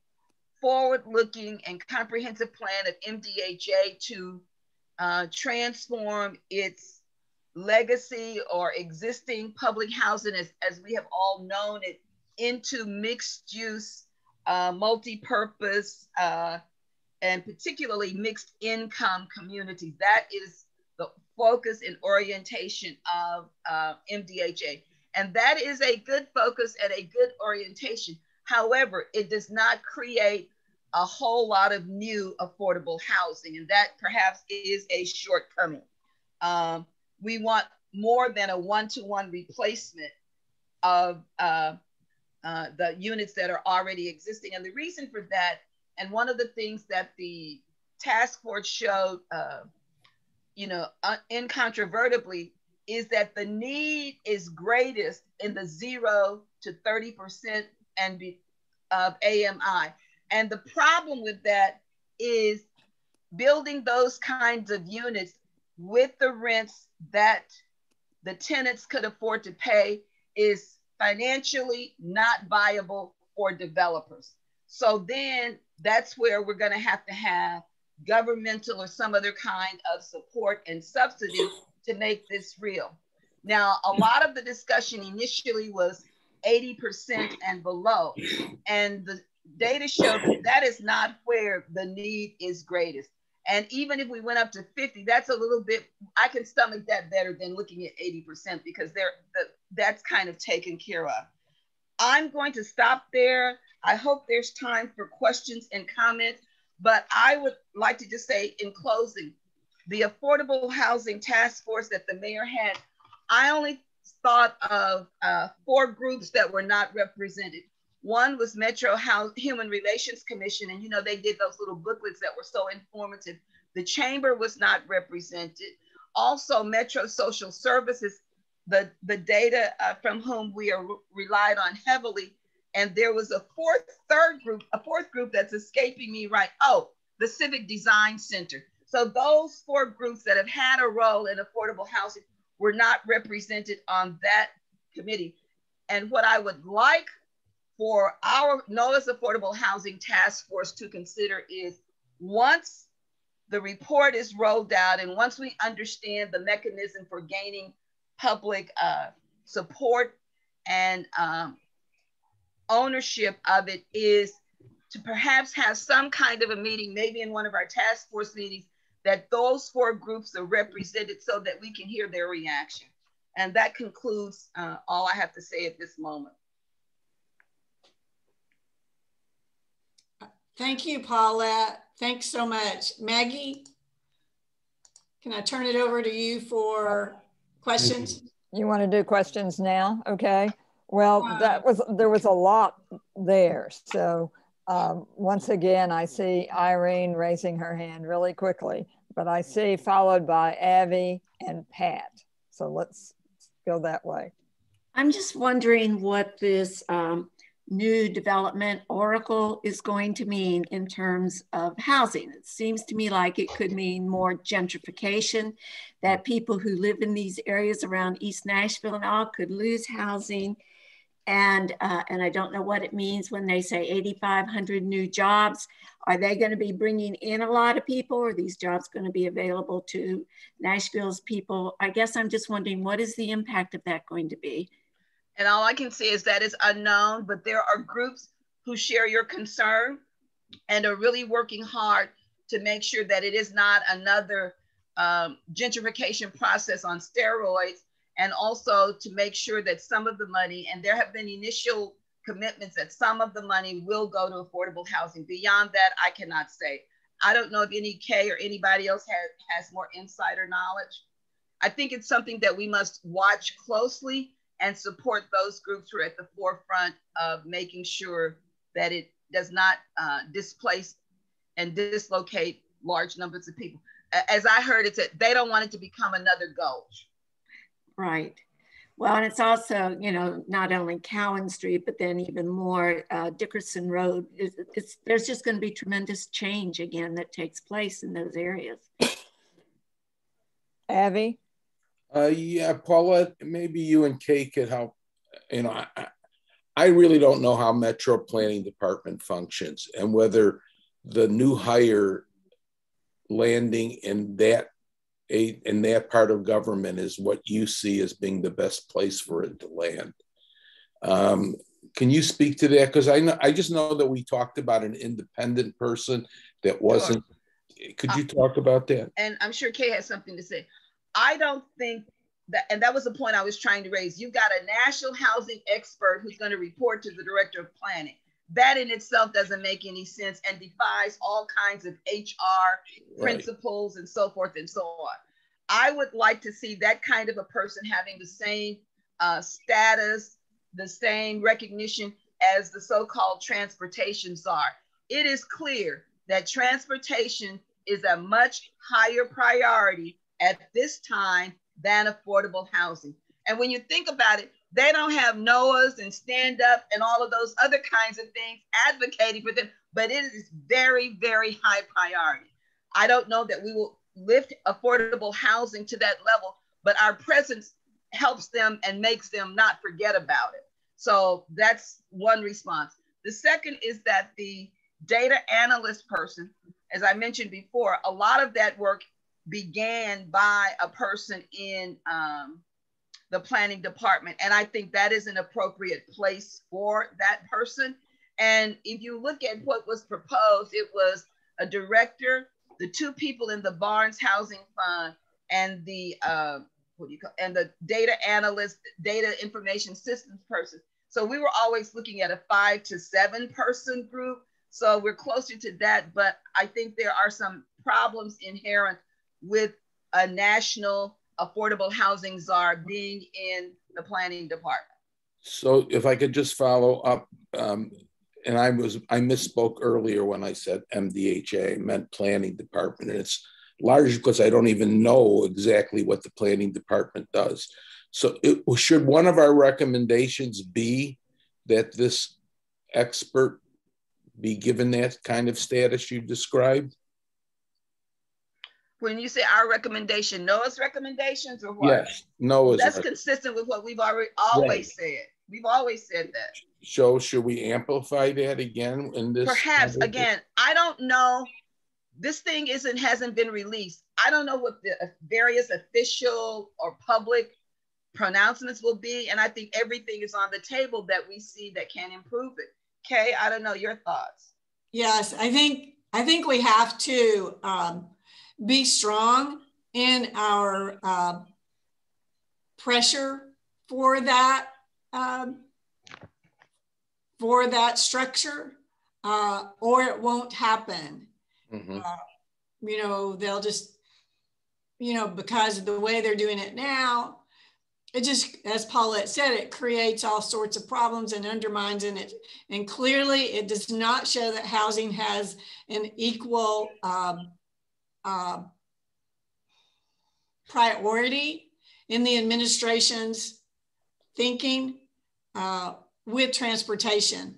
forward-looking and comprehensive plan of MDHA to transform its legacy or existing public housing, as we have all known it, into mixed use, multi-purpose, and particularly mixed income communities. That is the focus and orientation of MDHA. And that is a good focus and a good orientation. However, it does not create a whole lot of new affordable housing, and that perhaps is a shortcoming. We want more than a one-to-one replacement of the units that are already existing. And the reason for that, and one of the things that the task force showed, incontrovertibly, is that the need is greatest in the 0 to 30% of AMI. And the problem with that is building those kinds of units with the rents that the tenants could afford to pay is financially not viable for developers. So then that's where we're going to have governmental or some other kind of support and subsidy to make this real. Now, a lot of the discussion initially was 80% and below, and the data showed that is not where the need is greatest. And even if we went up to 50, that's a little bit, I can stomach that better than looking at 80%, because that's kind of taken care of. I'm going to stop there. I hope there's time for questions and comments, but I would like to just say in closing, the Affordable Housing Task Force that the mayor had, I only thought of 4 groups that were not represented. One was Metro Human Relations Commission, and they did those little booklets that were so informative. The chamber was not represented. Also, Metro Social Services, the data from whom we are relied on heavily. And there was a fourth group that's escaping me right. Oh, the Civic Design Center. So those 4 groups that have had a role in affordable housing were not represented on that committee. And what I would like for our NOAA's Affordable Housing Task Force to consider is, once the report is rolled out and once we understand the mechanism for gaining public support and ownership of it, is to perhaps have some kind of a meeting, maybe in one of our task force meetings, that those 4 groups are represented so that we can hear their reaction. And that concludes all I have to say at this moment. Thank you, Paulette. Thanks so much. Maggie, can I turn it over to you for questions? You want to do questions now? Okay. Well, there was a lot there. So once again, I see Irene raising her hand really quickly, but I see followed by Abby and Pat. So let's go that way. I'm just wondering what this new development oracle is going to mean in terms of housing. It seems to me like it could mean more gentrification, that people who live in these areas around East Nashville and all could lose housing. And I don't know what it means when they say 8,500 new jobs. Are they going to be bringing in a lot of people, or are these jobs going to be available to Nashville's people? I guess I'm just wondering, what is the impact of that going to be? And all I can say is that it's unknown, but there are groups who share your concern and are really working hard to make sure that it is not another gentrification process on steroids, and also to make sure that some of the money, and there have been initial commitments that some of the money will go to affordable housing. Beyond that, I cannot say. I don't know if any Kay or anybody else has more insider knowledge. I think it's something that we must watch closely and support those groups who are at the forefront of making sure that it does not displace and dislocate large numbers of people. As I heard it said, they don't want it to become another Gulch. Right. Well, and it's also, you know, not only Cowan Street, but then even more Dickerson Road. There's just going to be tremendous change again that takes place in those areas. Abby? Yeah, Paulette, maybe you and Kay could help. You know, I really don't know how Metro Planning Department functions and whether the new hire landing in that part of government is what you see as being the best place for it to land. Can you speak to that? Because I just know that we talked about an independent person that wasn't. Sure. Could you talk about that? And I'm sure Kay has something to say. I don't think that, and that was the point I was trying to raise. You've got a national housing expert who's going to report to the director of planning. That in itself doesn't make any sense and defies all kinds of HR principles and so forth and so on. I would like to see that kind of a person having the same status, the same recognition as the so-called transportation czar. It is clear that transportation is a much higher priority at this time than affordable housing. And when you think about it, they don't have NOAAs and Stand Up and all of those other kinds of things advocating for them, but it is very, very high priority. I don't know that we will lift affordable housing to that level, but our presence helps them and makes them not forget about it. So that's one response. The second is that the data analyst person, as I mentioned before, a lot of that work began by a person in the planning department. And I think that is an appropriate place for that person. And if you look at what was proposed, it was a director, the two people in the Barnes Housing Fund, and the the data analyst, data information systems person. So we were always looking at a 5 to 7 person group. So we're closer to that, but I think there are some problems inherent with a national affordable housing czar being in the planning department. So if I could just follow up, and I misspoke earlier when I said MDHA, I meant planning department, and it's largely because I don't even know exactly what the planning department does. So should one of our recommendations be that this expert be given that kind of status you described? When you say our recommendation, NOAA's recommendations or what? Yes, NOAA's. That's consistent with what we've always said. We've always said that. So should we amplify that again in this? Perhaps, again, I don't know. This thing hasn't been released. I don't know what the various official or public pronouncements will be. And I think everything is on the table that we see that can improve it. Kay, I don't know your thoughts. Yes, I think we have to be strong in our pressure for that structure, or it won't happen. Mm-hmm. You know, they'll just, you know, because of the way they're doing it now, it just, as Paulette said, it creates all sorts of problems and undermines in it. And clearly it does not show that housing has an equal priority in the administration's thinking with transportation.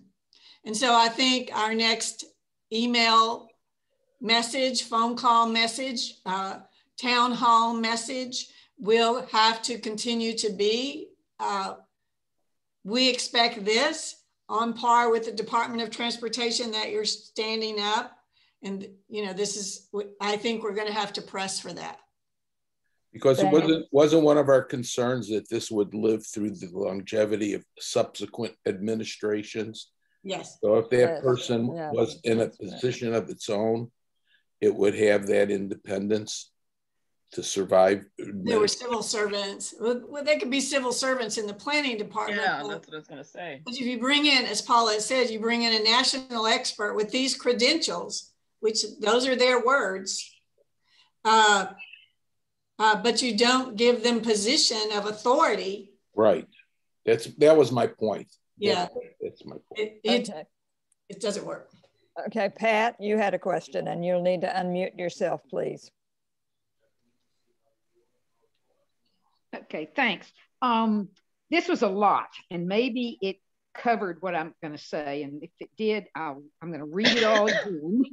And so I think our next email message, phone call message, town hall message will have to continue to be, we expect this on par with the Department of Transportation that you're standing up. And, you know, this is, I think we're going to have to press for that. Because it wasn't one of our concerns that this would live through the longevity of subsequent administrations. Yes. So if that person was in a position of its own, it would have that independence to survive. There were civil servants. Well, they could be civil servants in the planning department. Yeah, that's what I was going to say. But if you bring in, as Paula said, you bring in a national expert with these credentials, which those are their words, but you don't give them position of authority. Right. That was my point. Yeah. That's my point. It doesn't work. Okay, Pat, you had a question and you'll need to unmute yourself, please. Okay, thanks. This was a lot, and maybe it covered what I'm going to say, and if it did, I'm going to read it all again.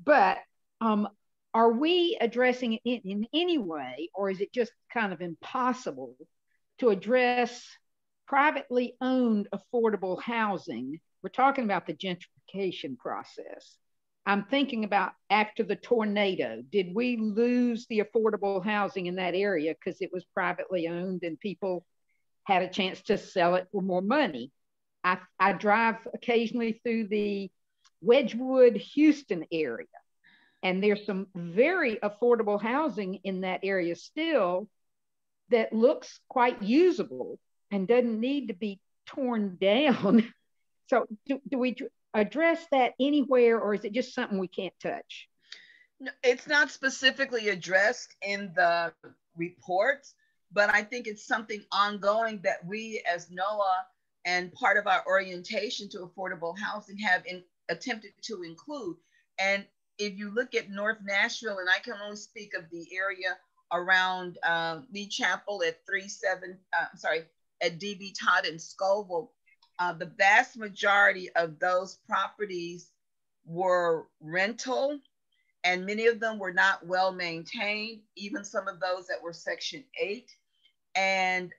But are we addressing it in any way, or is it just kind of impossible to address privately owned affordable housing? We're talking about the gentrification process. I'm thinking about after the tornado, did we lose the affordable housing in that area because it was privately owned and people had a chance to sell it for more money? I drive occasionally through the Wedgwood, Houston area, and there's some very affordable housing in that area still that looks quite usable and doesn't need to be torn down. So do we address that anywhere, or is it just something we can't touch? No, it's not specifically addressed in the reports, but I think it's something ongoing that we as NOAA and part of our orientation to affordable housing have attempted to include. And if you look at North Nashville, and I can only speak of the area around Lee Chapel at at DB Todd and Scoville, the vast majority of those properties were rental, and many of them were not well maintained, even some of those that were Section 8. And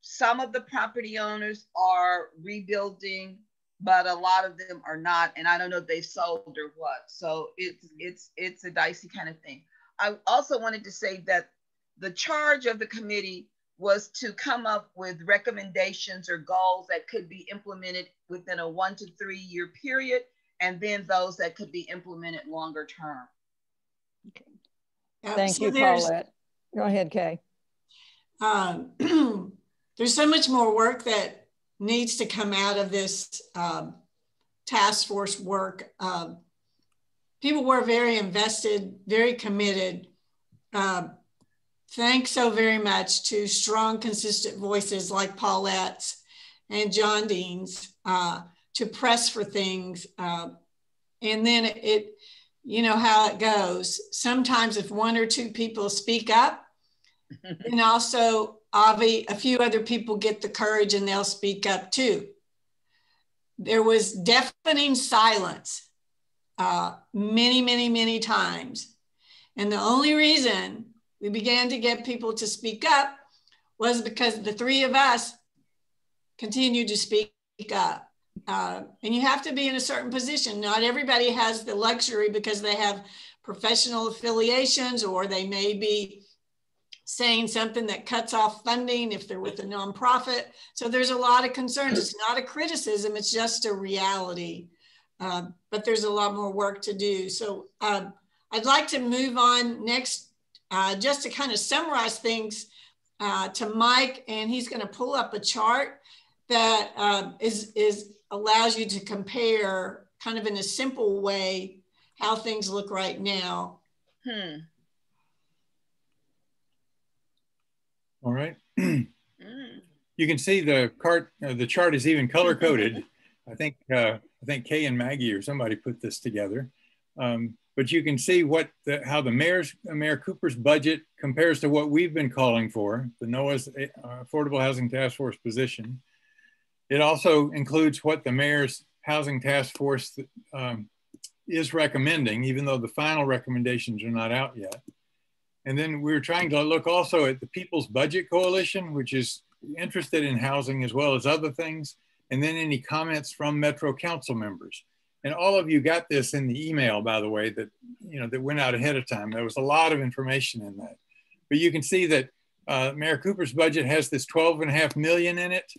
some of the property owners are rebuilding, but a lot of them are not. And I don't know if they sold or what. So it's a dicey kind of thing. I also wanted to say that the charge of the committee was to come up with recommendations or goals that could be implemented within a 1 to 3 year period, and then those that could be implemented longer term. Okay. Thank you, Paulette. Go ahead, Kay. There's so much more work that needs to come out of this task force work. People were very invested, very committed. Thanks so very much to strong, consistent voices like Paulette's and John Dean's to press for things. And then you know how it goes. Sometimes if 1 or 2 people speak up, and also a few other people get the courage and they'll speak up too. There was deafening silence many, many, many times. And the only reason we began to get people to speak up was because the 3 of us continued to speak up. And you have to be in a certain position. Not everybody has the luxury because they have professional affiliations, or they may be saying something that cuts off funding if they're with a nonprofit. So there's a lot of concerns. It's not a criticism, it's just a reality. But there's a lot more work to do. So I'd like to move on next, just to kind of summarize things to Mike, and he's going to pull up a chart that allows you to compare kind of in a simple way how things look right now. All right. You can see the chart is even color coded. I think Kay and Maggie or somebody put this together. But you can see how Mayor Cooper's budget compares to what we've been calling for, the NOAA's Affordable Housing Task Force position. It also includes what the Mayor's Housing Task Force is recommending, even though the final recommendations are not out yet. And then we're trying to look also at the People's Budget Coalition, which is interested in housing as well as other things, and then any comments from Metro Council members. And all of you got this in the email, by the way, that went out ahead of time. There was a lot of information in that. But you can see that Mayor Cooper's budget has this 12.5 million in it.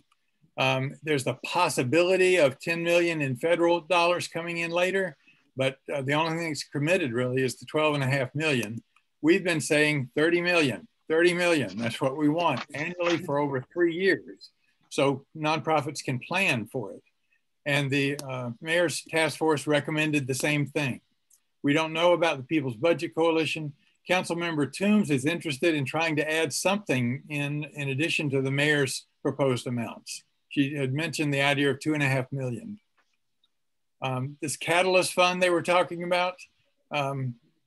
There's the possibility of 10 million in federal dollars coming in later, but the only thing that's committed really is the 12.5 million. We've been saying 30 million. That's what we want annually for over 3 years. So nonprofits can plan for it. And the mayor's task force recommended the same thing. We don't know about the People's Budget Coalition. Councilmember Toombs is interested in trying to add something in addition to the mayor's proposed amounts. She had mentioned the idea of 2.5 million. This catalyst fund they were talking about,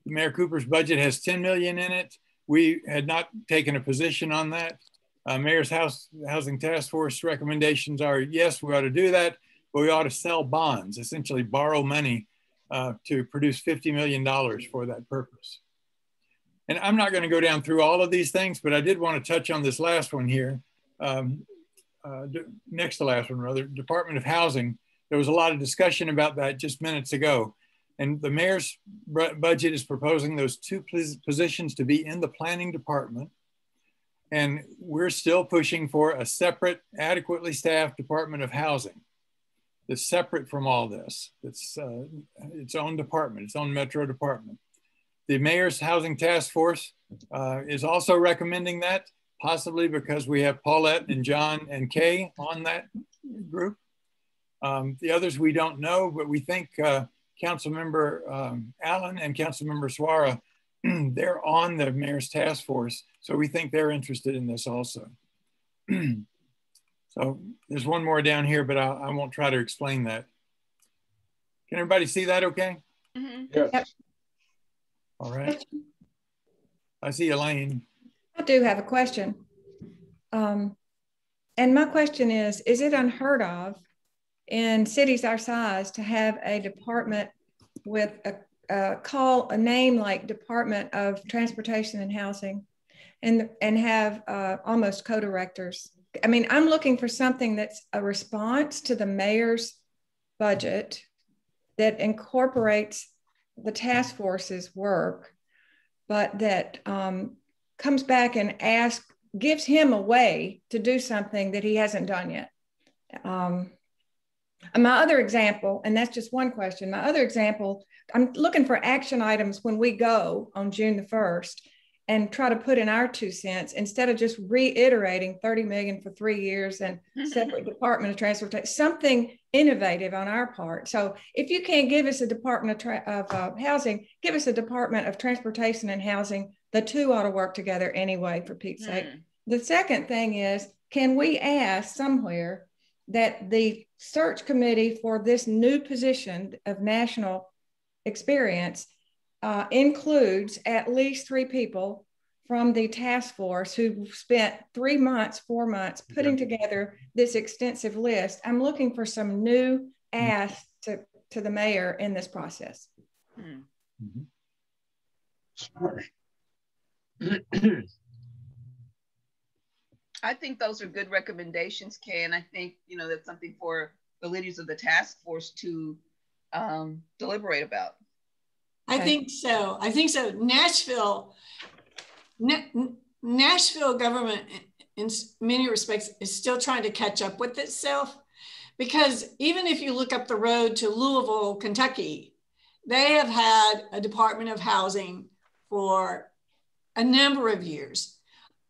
Mayor Cooper's budget has 10 million in it. We had not taken a position on that. Mayor's Housing Task Force recommendations are, yes, we ought to do that, but we ought to sell bonds, essentially borrow money to produce $50 million for that purpose. And I'm not going to go down through all of these things, but I did want to touch on this last one here. Next to last one, rather, Department of Housing. There was a lot of discussion about that just minutes ago. And the mayor's budget is proposing those two positions to be in the planning department. And we're still pushing for a separate, adequately staffed Department of Housing that's separate from all this. It's its own department, its own metro department. The mayor's housing task force is also recommending that, possibly because we have Paulette and John and Kay on that group. The others we don't know, but we think Councilmember Allen and Councilmember Suara, they're on the mayor's task force. So we think they're interested in this also. So there's one more down here, but I won't try to explain that. Can everybody see that okay? Mm-hmm. Yes. Yep. All right. I see Elaine. I do have a question. And my question is it unheard of in cities our size to have a department with a name like Department of Transportation and Housing and have almost co-directors? I mean, I'm looking for something that's a response to the mayor's budget that incorporates the task force's work, but that comes back and gives him a way to do something that he hasn't done yet. My other example, and that's just one question, my other example, I'm looking for action items when we go on June the 1st and try to put in our 2 cents instead of just reiterating 30 million for 3 years and separate Department of Transportation, something innovative on our part. So if you can't give us a Department of Housing, give us a Department of Transportation and Housing. The two ought to work together anyway, for Pete's sake. The second thing is, can we ask somewhere that the search committee for this new position of national experience includes at least 3 people from the task force who spent 3 months, 4 months putting together this extensive list? I'm looking for some new asks to the mayor in this process. Sorry. I think those are good recommendations, Kay, and I think that's something for the leaders of the task force to deliberate about. I think so. Nashville government, in many respects, is still trying to catch up with itself, because even if you look up the road to Louisville, Kentucky, they have had a Department of Housing for a number of years.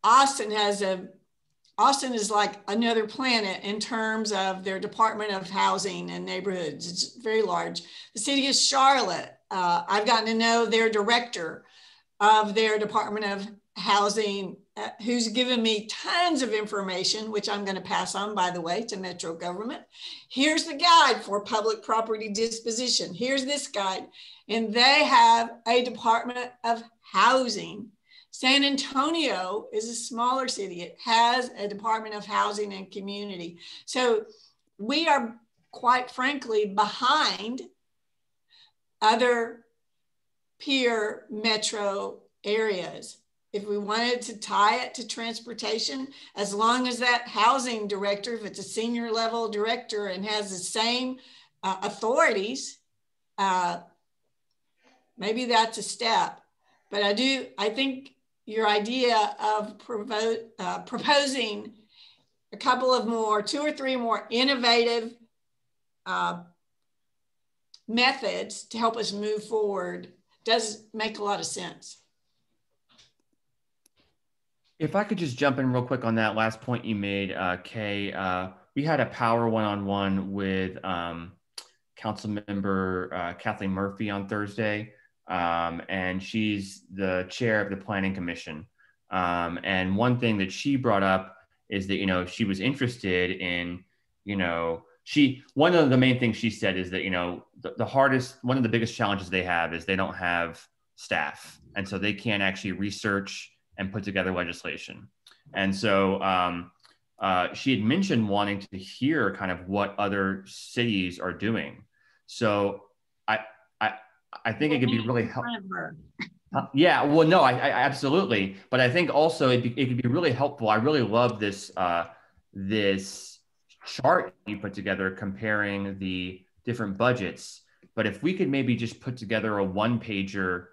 Austin is like another planet in terms of their Department of Housing and Neighborhoods. It's very large. The city of Charlotte, I've gotten to know their director of their Department of Housing, who's given me tons of information, which I'm going to pass on, by the way, to Metro government. Here's the guide for public property disposition. Here's this guide. And they have a Department of Housing. San Antonio is a smaller city. It has a Department of Housing and Community. So we are, quite frankly, behind other peer metro areas. If we wanted to tie it to transportation, as long as that housing director, if it's a senior level director and has the same authorities, maybe that's a step. But I think your idea of proposing a couple of more, 2 or 3 more innovative methods to help us move forward does make a lot of sense. If I could just jump in real quick on that last point you made, Kay, we had a power one-on-one with Council Member Kathleen Murphy on Thursday, and she's the chair of the Planning Commission. And one thing that she brought up is that, you know, she was interested in, you know, one of the main things she said is that, you know, one of the biggest challenges they have is they don't have staff. And so they can't actually research and put together legislation. And so she had mentioned wanting to hear kind of what other cities are doing. So I think it could be really helpful. Yeah, well, no, I absolutely. But I think also it could be really helpful. I really love this this chart you put together comparing the different budgets. But if we could maybe just put together a one-pager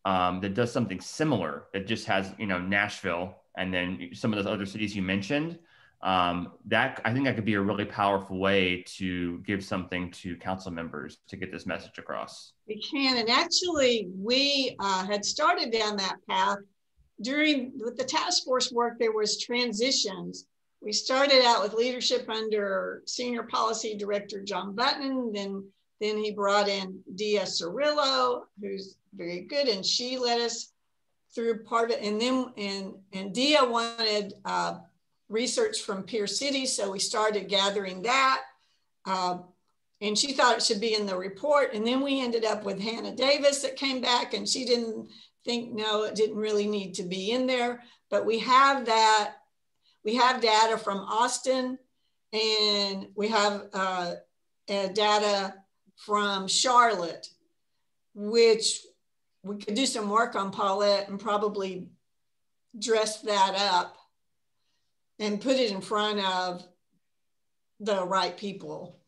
that does something similar, that just has, you know, Nashville and then some of those other cities you mentioned, that I think that could be a really powerful way to give something to council members to get this message across. We can, and actually we had started down that path with the task force work. There was transitions. We started out with leadership under Senior Policy Director John Button, then he brought in Dia Cirillo, who's very good, and she led us through part of it. And then and Dia wanted research from peer cities, so we started gathering that. And she thought it should be in the report. And then we ended up with Hannah Davis that came back, and she didn't think, no, it didn't really need to be in there. But we have that. We have data from Austin, and we have data from Charlotte, which we could do some work on, Paulette, and probably dress that up and put it in front of the right people.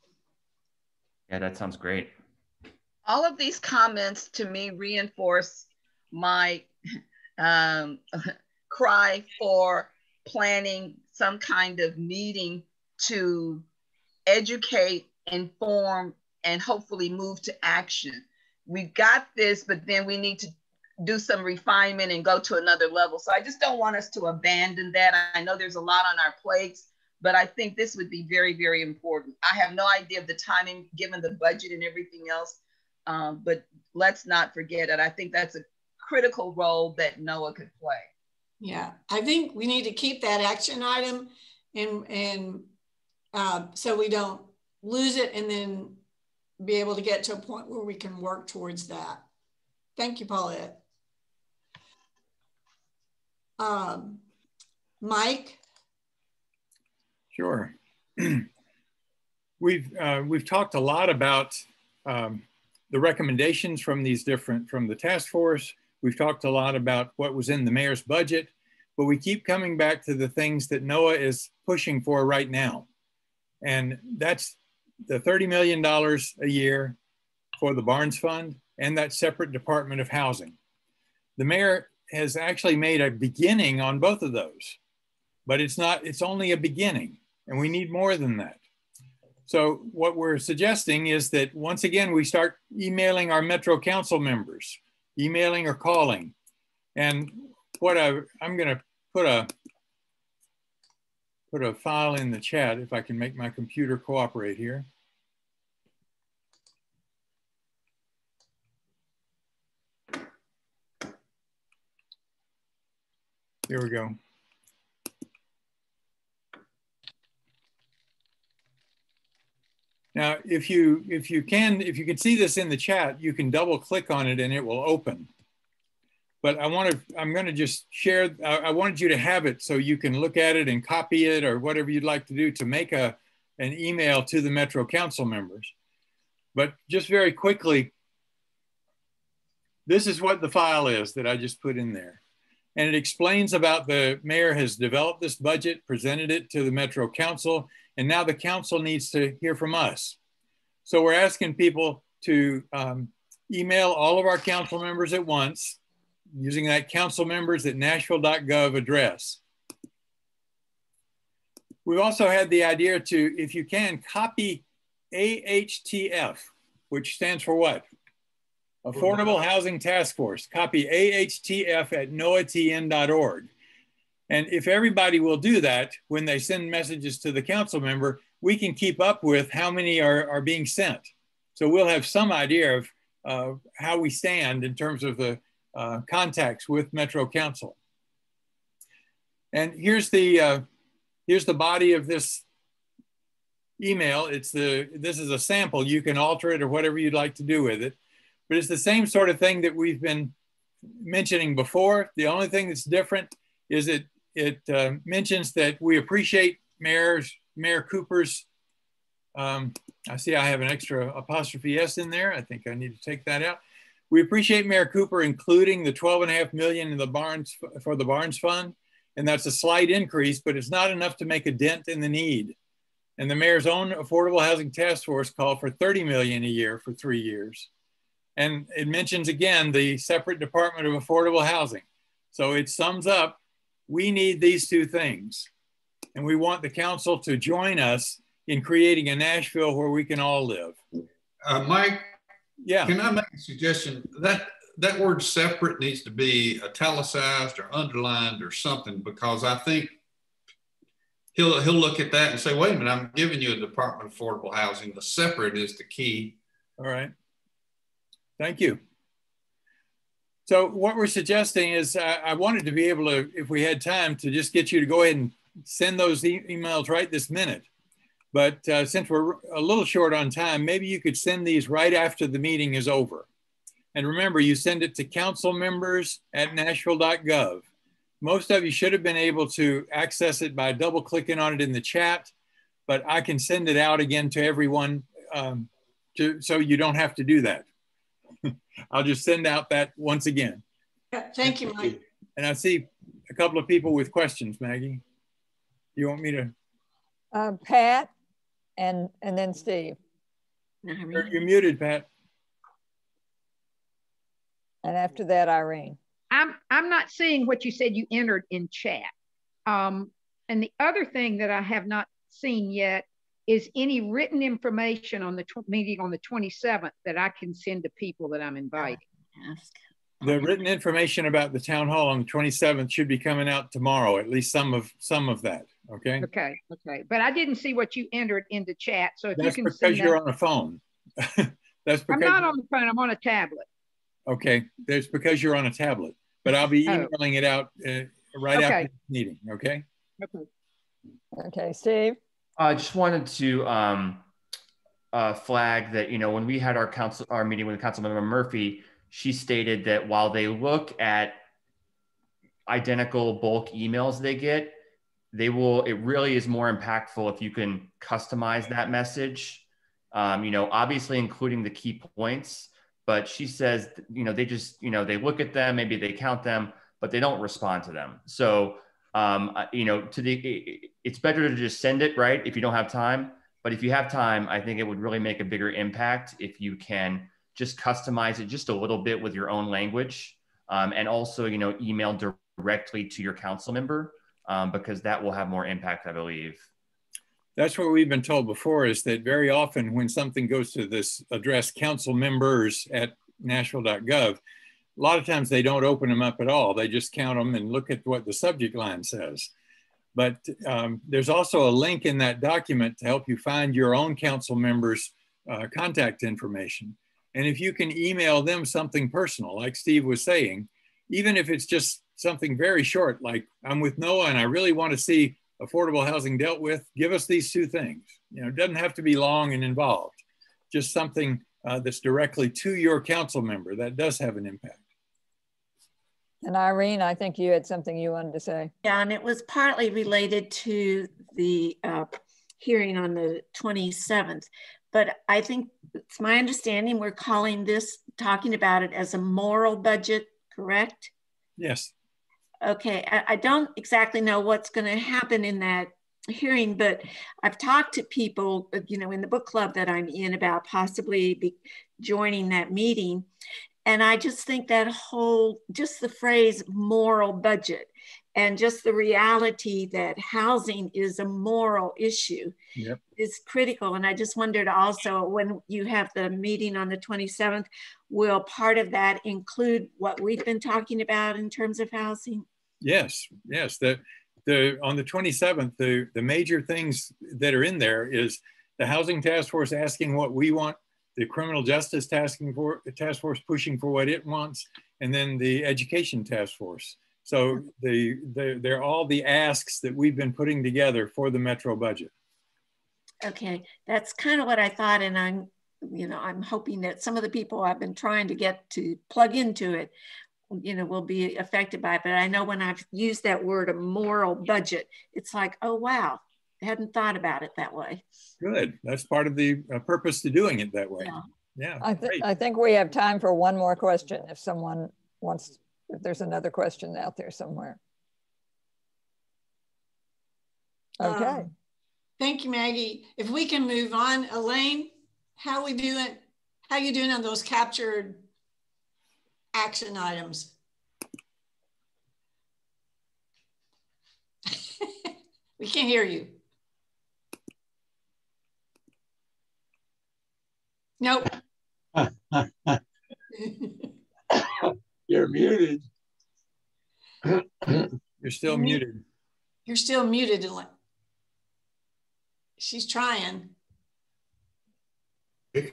Yeah, that sounds great. All of these comments to me reinforce my cry for planning some kind of meeting to educate, inform, and hopefully move to action. We've got this, but then we need to do some refinement and go to another level. So I just don't want us to abandon that. I know there's a lot on our plates, but I think this would be very, very important. I have no idea of the timing given the budget and everything else, but let's not forget it. I think that's a critical role that NOAA could play. Yeah, I think we need to keep that action item and so we don't lose it, and then be able to get to a point where we can work towards that. Thank you, Paulette. Mike? Sure. We've talked a lot about the recommendations from the task force. We've talked a lot about what was in the mayor's budget, but we keep coming back to the things that NOAA is pushing for right now. And that's the $30 million a year for the Barnes Fund and that separate Department of Housing. The mayor has actually made a beginning on both of those, but it's only a beginning, and we need more than that. So what we're suggesting is that once again, we start emailing our Metro Council members, emailing or calling. And what I'm gonna put a file in the chat if I can make my computer cooperate here. Here we go. Now, if you can see this in the chat, you can double click on it and it will open. But I'm going to just share, I wanted you to have it so you can look at it and copy it or whatever you'd like to do to make an email to the Metro Council members. But just very quickly, this is what the file is that I just put in there. And it explains about the mayor has developed this budget, presented it to the Metro Council, and now the council needs to hear from us. So we're asking people to email all of our council members at once, using that councilmembers@nashville.gov address. We've also had the idea to, if you can, copy AHTF, which stands for what? Affordable Housing Task Force. Copy AHTF@noatn.org. And if everybody will do that, when they send messages to the council member, we can keep up with how many are being sent. So we'll have some idea of how we stand in terms of the contacts with Metro Council. And here's the body of this email. This is a sample. You can alter it or whatever you'd like to do with it. But it's the same sort of thing that we've been mentioning before. The only thing that's different is it mentions that we appreciate Mayor Cooper's, I see I have an extra apostrophe S in there. I think I need to take that out. We appreciate Mayor Cooper including the $12.5 million in the Barnes for the Barnes Fund. And that's a slight increase, but it's not enough to make a dent in the need. And the mayor's own Affordable Housing Task Force called for $30 million a year for 3 years. And it mentions again the separate Department of Affordable Housing. So it sums up, we need these two things. And we want the council to join us in creating a Nashville where we can all live. Mike, yeah. Can I make a suggestion? That word separate needs to be italicized or underlined or something, because I think he'll look at that and say, wait a minute, I'm giving you a Department of Affordable Housing. The separate is the key. All right. Thank you. So what we're suggesting is I wanted to be able to, if we had time, to just get you to go ahead and send those emails right this minute. But since we're a little short on time, maybe you could send these right after the meeting is over. And remember, you send it to councilmembers@nashville.gov. Most of you should have been able to access it by double clicking on it in the chat, but I can send it out again to everyone so you don't have to do that. I'll just send out that once again. Thank you, Mike. And I see a couple of people with questions, Maggie. You want me to? Pat and then Steve. You're muted, Pat. And after that, Irene. I'm not seeing what you said you entered in chat. And the other thing that I have not seen yet is any written information on the meeting on the 27th that I can send to people that I'm inviting. The written information about the town hall on the 27th should be coming out tomorrow, at least some of that, okay? Okay. But I didn't see what you entered into chat. So if that's you can because see you're that, on a phone. That's because I'm not on the phone, I'm on a tablet. Okay, that's because you're on a tablet, but I'll be emailing it out right after the meeting, okay? Okay, Steve? I just wanted to flag that, when we had our meeting with Councilmember Murphy, she stated that while they look at identical bulk emails they get, it really is more impactful if you can customize that message, obviously including the key points. But she says, they just, they look at them, maybe they count them, but they don't respond to them. So, it's better to just send it, right? If you don't have time, but if you have time, I think it would really make a bigger impact if you can just customize it just a little bit with your own language. And also, email directly to your council member, because that will have more impact, I believe. That's what we've been told before, is that very often when something goes to this address, councilmembers@nashville.gov, a lot of times they don't open them up at all. They just count them and look at what the subject line says. But there's also a link in that document to help you find your own council members' contact information. And if you can email them something personal, like Steve was saying, even if it's just something very short, like I'm with Noah and I really want to see affordable housing dealt with, give us these two things. It doesn't have to be long and involved, just something that's directly to your council member. That does have an impact. And Irene, I think you had something you wanted to say. Yeah, and it was partly related to the hearing on the 27th, but I think it's my understanding we're talking about it as a moral budget, correct? Yes. Okay, I don't exactly know what's going to happen in that hearing, but I've talked to people, in the book club that I'm in about possibly joining that meeting. And I just think that whole, just the phrase moral budget and just the reality that housing is a moral issue is critical. And I just wondered also, when you have the meeting on the 27th, will part of that include what we've been talking about in terms of housing? Yes, yes. On the 27th, the major things that are in there is the Housing Task Force asking what we want, the Criminal Justice Task Force pushing for what it wants, and then the Education Task Force. So they're all the asks that we've been putting together for the Metro budget. Okay, that's kind of what I thought, and I'm hoping that some of the people I've been trying to get to plug into it, will be affected by it. But I know when I've used that word, a moral budget, it's like, oh wow, I hadn't thought about it that way. Good. That's part of the purpose to doing it that way. Yeah. I think we have time for one more question if someone wants, if there's another question out there somewhere. Okay. Thank you, Maggie. If we can move on, Elaine, how you doing on those captured action items? We can't hear you. Nope. You're muted. You're still muted. You're still muted. She's trying. There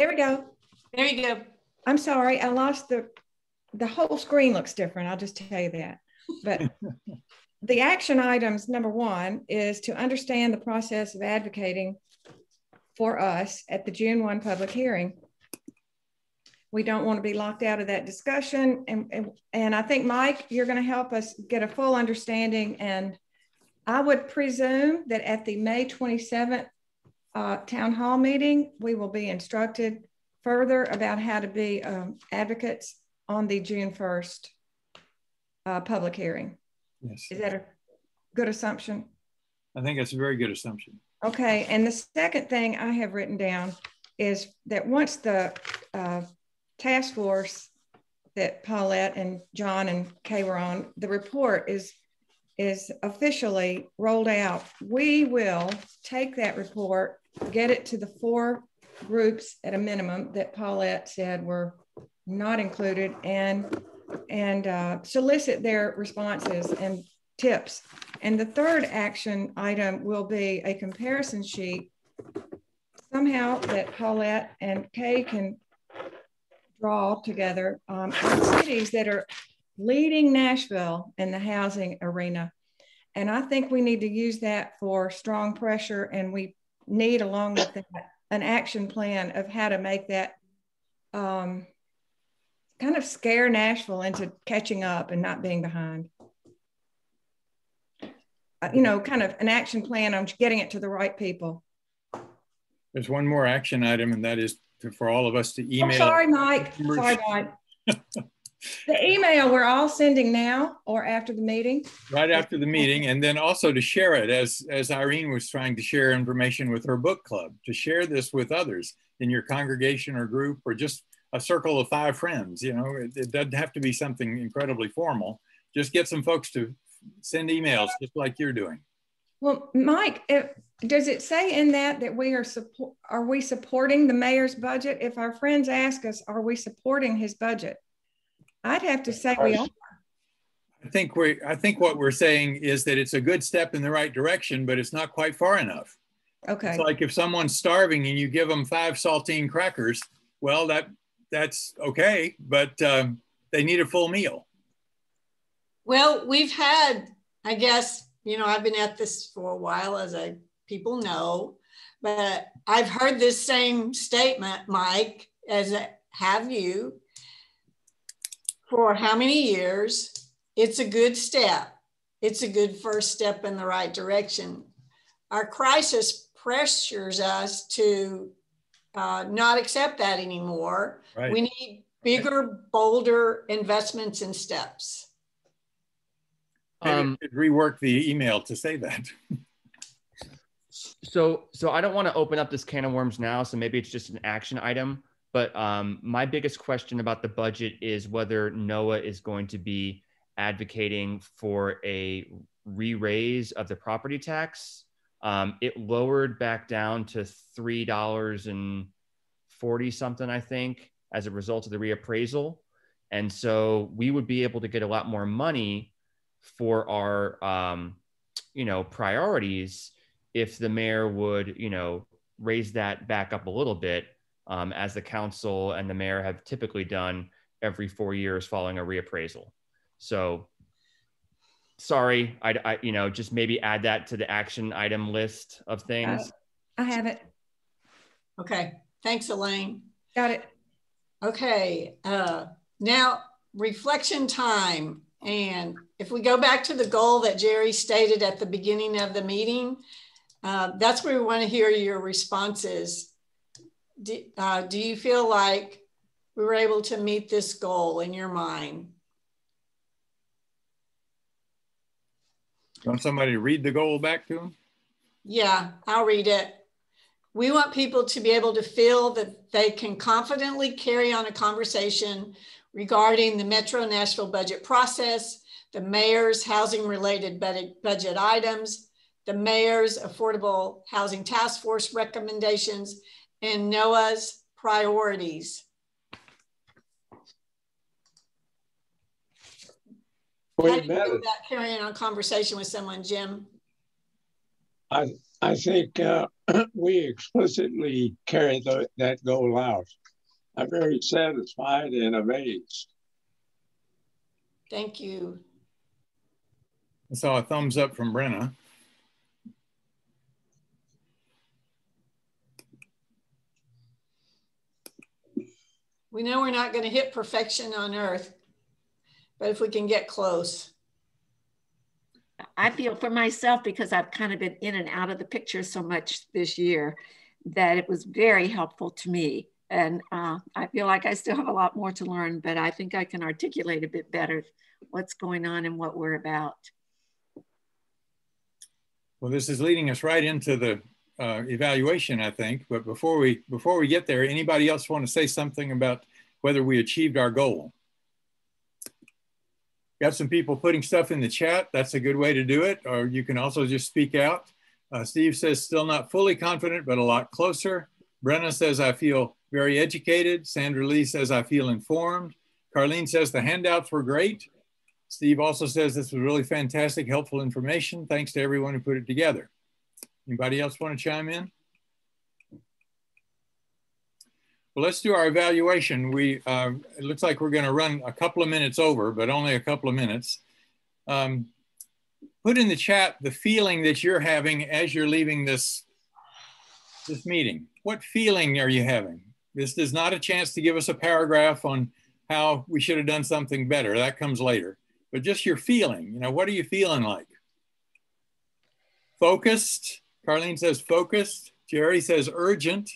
we go. There you go. I'm sorry, I lost the whole screen looks different. I'll just tell you that. But the action items, number one, is to understand the process of advocating for us at the June 1 public hearing. We don't want to be locked out of that discussion. And I think, Mike, you're going to help us get a full understanding. And I would presume that at the May 27th town hall meeting, we will be instructed further about how to be advocates on the June 1st public hearing. Yes. Is that a good assumption? I think that's a very good assumption. Okay, and the second thing I have written down is that once the task force that Paulette and John and Kay were on, the report is officially rolled out, we will take that report, get it to the 4 groups at a minimum that Paulette said were not included, and solicit their responses and tips. And the third action item will be a comparison sheet somehow that Paulette and Kay can draw together on cities that are leading Nashville in the housing arena. And I think we need to use that for strong pressure, and we need, along with that, an action plan of how to make that kind of scare Nashville into catching up and not being behind. Kind of an action plan on getting it to the right people. There's one more action item, and that is for all of us to email. Oh, sorry, Mike. Sorry, Mike. The email we're all sending now or after the meeting? Right after the meeting, and then also to share it as Irene was trying to share information with her book club, to share this with others in your congregation or group, or just a circle of 5 friends. It doesn't have to be something incredibly formal. Just get some folks to send emails just like you're doing. Well, Mike, does it say in that we are we supporting the mayor's budget? If our friends ask us, are we supporting his budget? I'd have to say we are. I think what we're saying is that it's a good step in the right direction, but it's not quite far enough. Okay. It's like if someone's starving and you give them 5 saltine crackers, well, that's okay, but they need a full meal. Well, we've had, I guess, I've been at this for a while, as people know, but I've heard this same statement, Mike, as have you, for how many years. It's a good step. It's a good first step in the right direction. Our crisis pressures us to not accept that anymore. Right. We need bigger, bolder investments and steps. Maybe we could rework the email to say that. So I don't want to open up this can of worms now, so maybe it's just an action item. But my biggest question about the budget is whether NOAA is going to be advocating for a re-raise of the property tax. It lowered back down to $3.40 something, I think, as a result of the reappraisal. And so we would be able to get a lot more money for our, priorities if the mayor would, raise that back up a little bit, as the council and the mayor have typically done every 4 years following a reappraisal. So sorry, I just maybe add that to the action item list of things. I have it. Okay, thanks, Elaine. Got it. Okay, now reflection time. And if we go back to the goal that Jerry stated at the beginning of the meeting, that's where we want to hear your responses. Do you feel like we were able to meet this goal in your mind? Want somebody to read the goal back to them? Yeah, I'll read it. We want people to be able to feel that they can confidently carry on a conversation regarding the Metro Nashville budget process, the mayor's housing related budget items, the mayor's affordable housing task force recommendations, and NOAA's priorities. How do you feel about carrying on a conversation with someone, Jim? I think we explicitly carry that goal out. I'm very satisfied and amazed. Thank you. I saw a thumbs up from Brenna. We know we're not going to hit perfection on earth, but if we can get close. I feel for myself, because I've kind of been in and out of the picture so much this year, that it was very helpful to me. And I feel like I still have a lot more to learn, but I think I can articulate a bit better what's going on and what we're about. Well, this is leading us right into the evaluation, I think. But before we get there, anybody else want to say something about whether we achieved our goal? Got some people putting stuff in the chat. That's a good way to do it. Or you can also just speak out. Steve says, still not fully confident, but a lot closer. Brenna says, I feel very educated. Sandra Lee says, I feel informed. Carlene says, the handouts were great. Steve also says, this was really fantastic, helpful information. Thanks to everyone who put it together. Anybody else want to chime in? Well, let's do our evaluation. It looks like we're going to run a couple of minutes over, but only a couple of minutes. Put in the chat the feeling that you're having as you're leaving this meeting. What feeling are you having? This is not a chance to give us a paragraph on how we should have done something better. That comes later. But just your feeling, what are you feeling like? Focused. Carlene says focused. Jerry says urgent.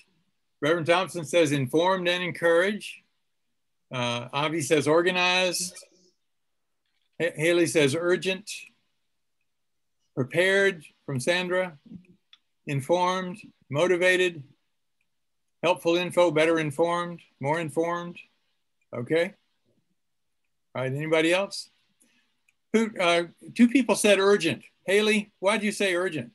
Reverend Thompson says informed and encouraged. Avi says organized. Haley says urgent. Prepared from Sandra. Informed, motivated. Helpful info, better informed, more informed. Okay. All right, anybody else? Two people said urgent. Haley, why did you say urgent?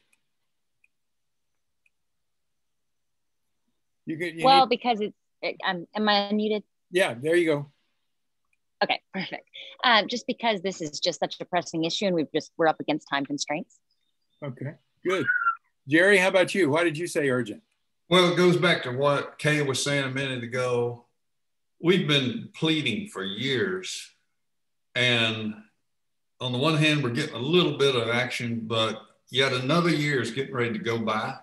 Because am I unmuted? Yeah, there you go. Okay, perfect. Just because this is just such a pressing issue and we're up against time constraints. Okay, good. Jerry, how about you? Why did you say urgent? Well, it goes back to what Kay was saying a minute ago. We've been pleading for years. And on the one hand, we're getting a little bit of action, but yet another year is getting ready to go by.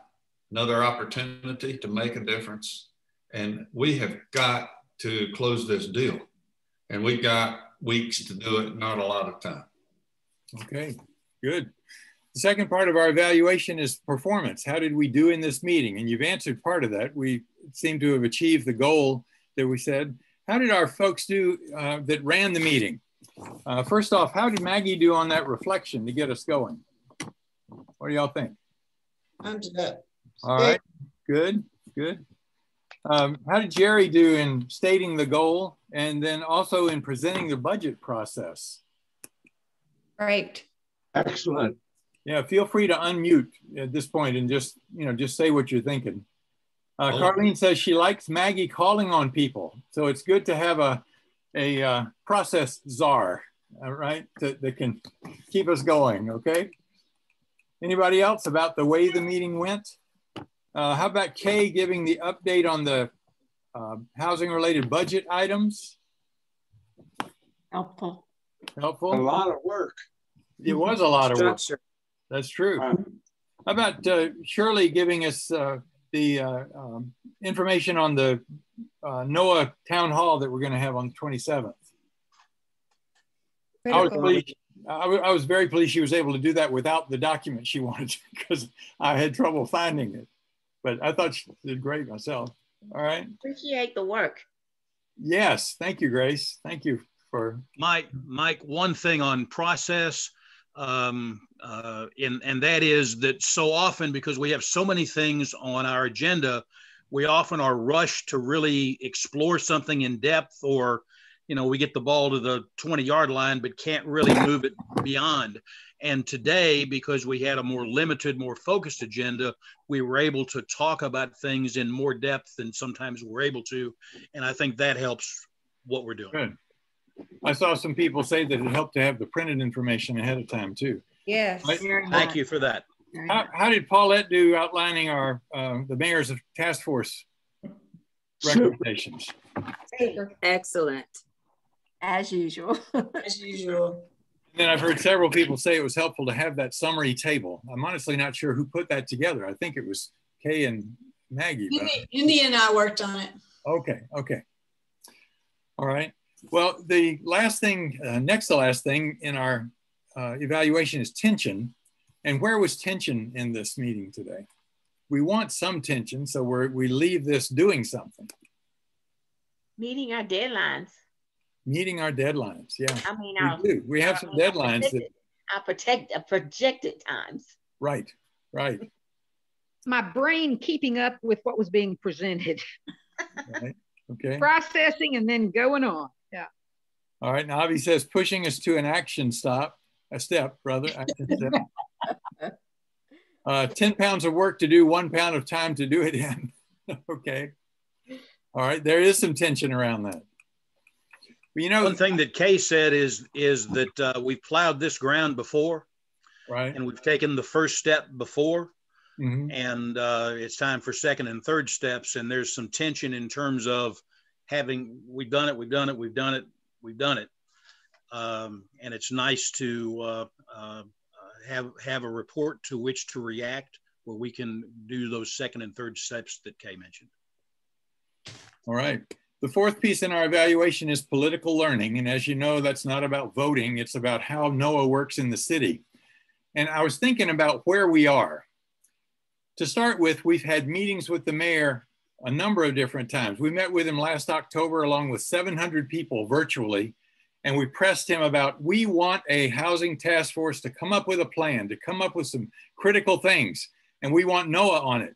Another opportunity to make a difference. And we have got to close this deal. And we've got weeks to do it, not a lot of time. Okay, good. The second part of our evaluation is performance. How did we do in this meeting? And you've answered part of that. We seem to have achieved the goal that we said. How did our folks do that ran the meeting? First off, how did Maggie do on that reflection to get us going? What do y'all think? I'm good. All right, good, good. How did Jerry do in stating the goal and then also in presenting the budget process? Great. Excellent. Yeah, feel free to unmute at this point and just, just say what you're thinking. Carlene says she likes Maggie calling on people. So it's good to have a process czar, all right, that can keep us going, okay? Anybody else about the way the meeting went? How about Kay giving the update on the housing related budget items? Helpful. Helpful. A lot of work. It was a lot of work. That's true. How about Shirley giving us the information on the NOAA town hall that we're going to have on the 27th? I was very pleased she was able to do that without the document she wanted because I had trouble finding it. But I thought she did great myself. All right. Appreciate the work. Yes. Thank you, Grace. Thank you for Mike, one thing on process, and that is that so often, because we have so many things on our agenda, we often are rushed to really explore something in depth, or we get the ball to the 20-yard line, but can't really move it beyond. And today, because we had a more limited, more focused agenda, we were able to talk about things in more depth than sometimes we're able to. And I think that helps what we're doing. Good. I saw some people say that it helped to have the printed information ahead of time too. Yes. Thank you for that. How did Paulette do outlining our the mayor's task force recommendations? Excellent. As usual. As usual. And then I've heard several people say it was helpful to have that summary table. I'm honestly not sure who put that together. I think it was Kay and Maggie. Indy and I worked on it. Okay, okay. All right. Well, the last thing, next to last thing in our evaluation is tension. And where was tension in this meeting today? We want some tension, so we leave this doing something. Meeting our deadlines. Meeting our deadlines, yeah. I mean, we have some deadlines. Our projected times. Right, right. My brain keeping up with what was being presented. Right, okay. Processing and then going on, yeah. All right, now Avi says pushing us to an action step, action step. 10 pounds of work to do, 1 pound of time to do it in. Okay. All right, there is some tension around that. But, one thing that Kay said is that we've plowed this ground before, right? And we've taken the first step before, mm-hmm. And it's time for second and third steps. And there's some tension in terms of we've done it, and it's nice to have a report to which to react, where we can do those second and third steps that Kay mentioned. All right. The fourth piece in our evaluation is political learning. And as you know, that's not about voting. It's about how NOAA works in the city. And I was thinking about where we are. To start with, we've had meetings with the mayor a number of different times. We met with him last October along with 700 people virtually. And we pressed him about, we want a housing task force to come up with a plan, to come up with some critical things. And we want NOAA on it.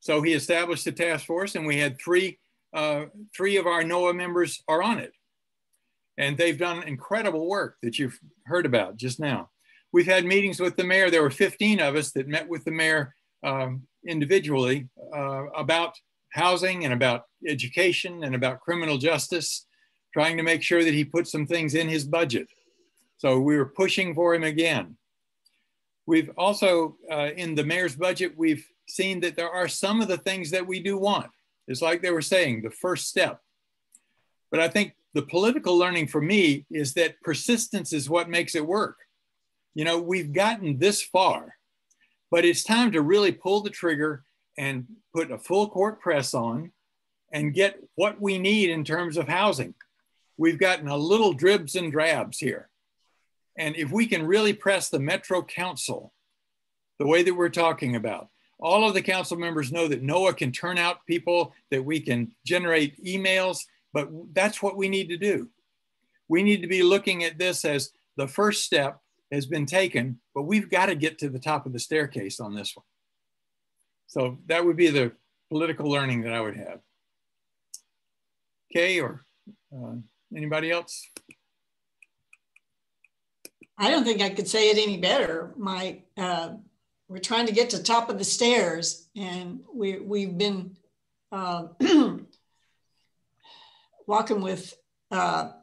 So he established a task force, and we had three of our NOAA members are on it. And they've done incredible work that you've heard about just now. We've had meetings with the mayor. There were 15 of us that met with the mayor individually about housing and about education and about criminal justice, trying to make sure that he put some things in his budget. So we were pushing for him again. We've also, in the mayor's budget, we've seen that there are some of the things that we do want. It's like they were saying, the first step. But I think the political learning for me is that persistence is what makes it work. We've gotten this far, but it's time to really pull the trigger and put a full court press on and get what we need in terms of housing. We've gotten a little dribs and drabs here. And if we can really press the Metro Council the way that we're talking about, all of the council members know that NOAA can turn out people, that we can generate emails, but that's what we need to do. We need to be looking at this as the first step has been taken, but we've got to get to the top of the staircase on this one. So that would be the political learning that I would have. Kay or anybody else? I don't think I could say it any better. We're trying to get to the top of the stairs, and we've been walking with 10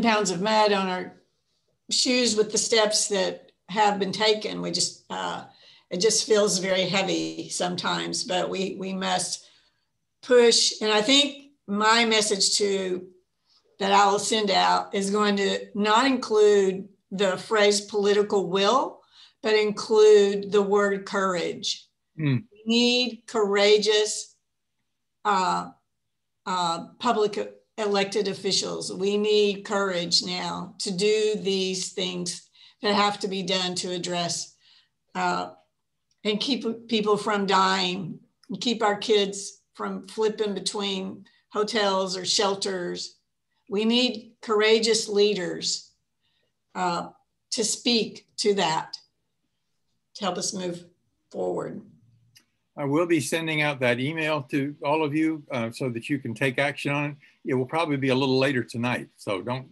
pounds of mud on our shoes with the steps that have been taken. We just, it just feels very heavy sometimes, but we must push. And I think my message that I will send out is going to not include the phrase political will, but include the word courage. We need courageous public elected officials. We need courage now to do these things that have to be done to address and keep people from dying, and keep our kids from flipping between hotels or shelters. We need courageous leaders to speak to that, to help us move forward. I will be sending out that email to all of you so that you can take action on it. It will probably be a little later tonight, so don't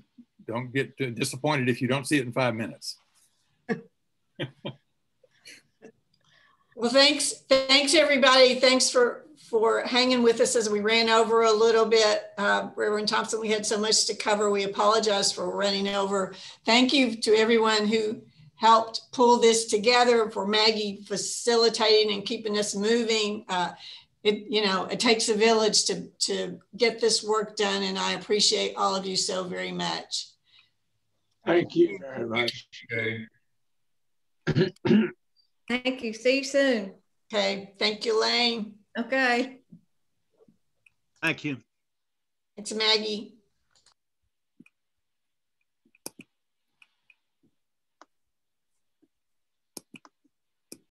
get disappointed if you don't see it in 5 minutes. Well, thanks everybody. Thanks for hanging with us as we ran over a little bit. Reverend Thompson, we had so much to cover. We apologize for running over. Thank you to everyone who helped pull this together, for Maggie facilitating and keeping us moving. It takes a village to get this work done, and I appreciate all of you so very much. Thank you very much. Okay. Thank you. See you soon. Okay. Thank you, Lane. Okay. Thank you. It's Maggie.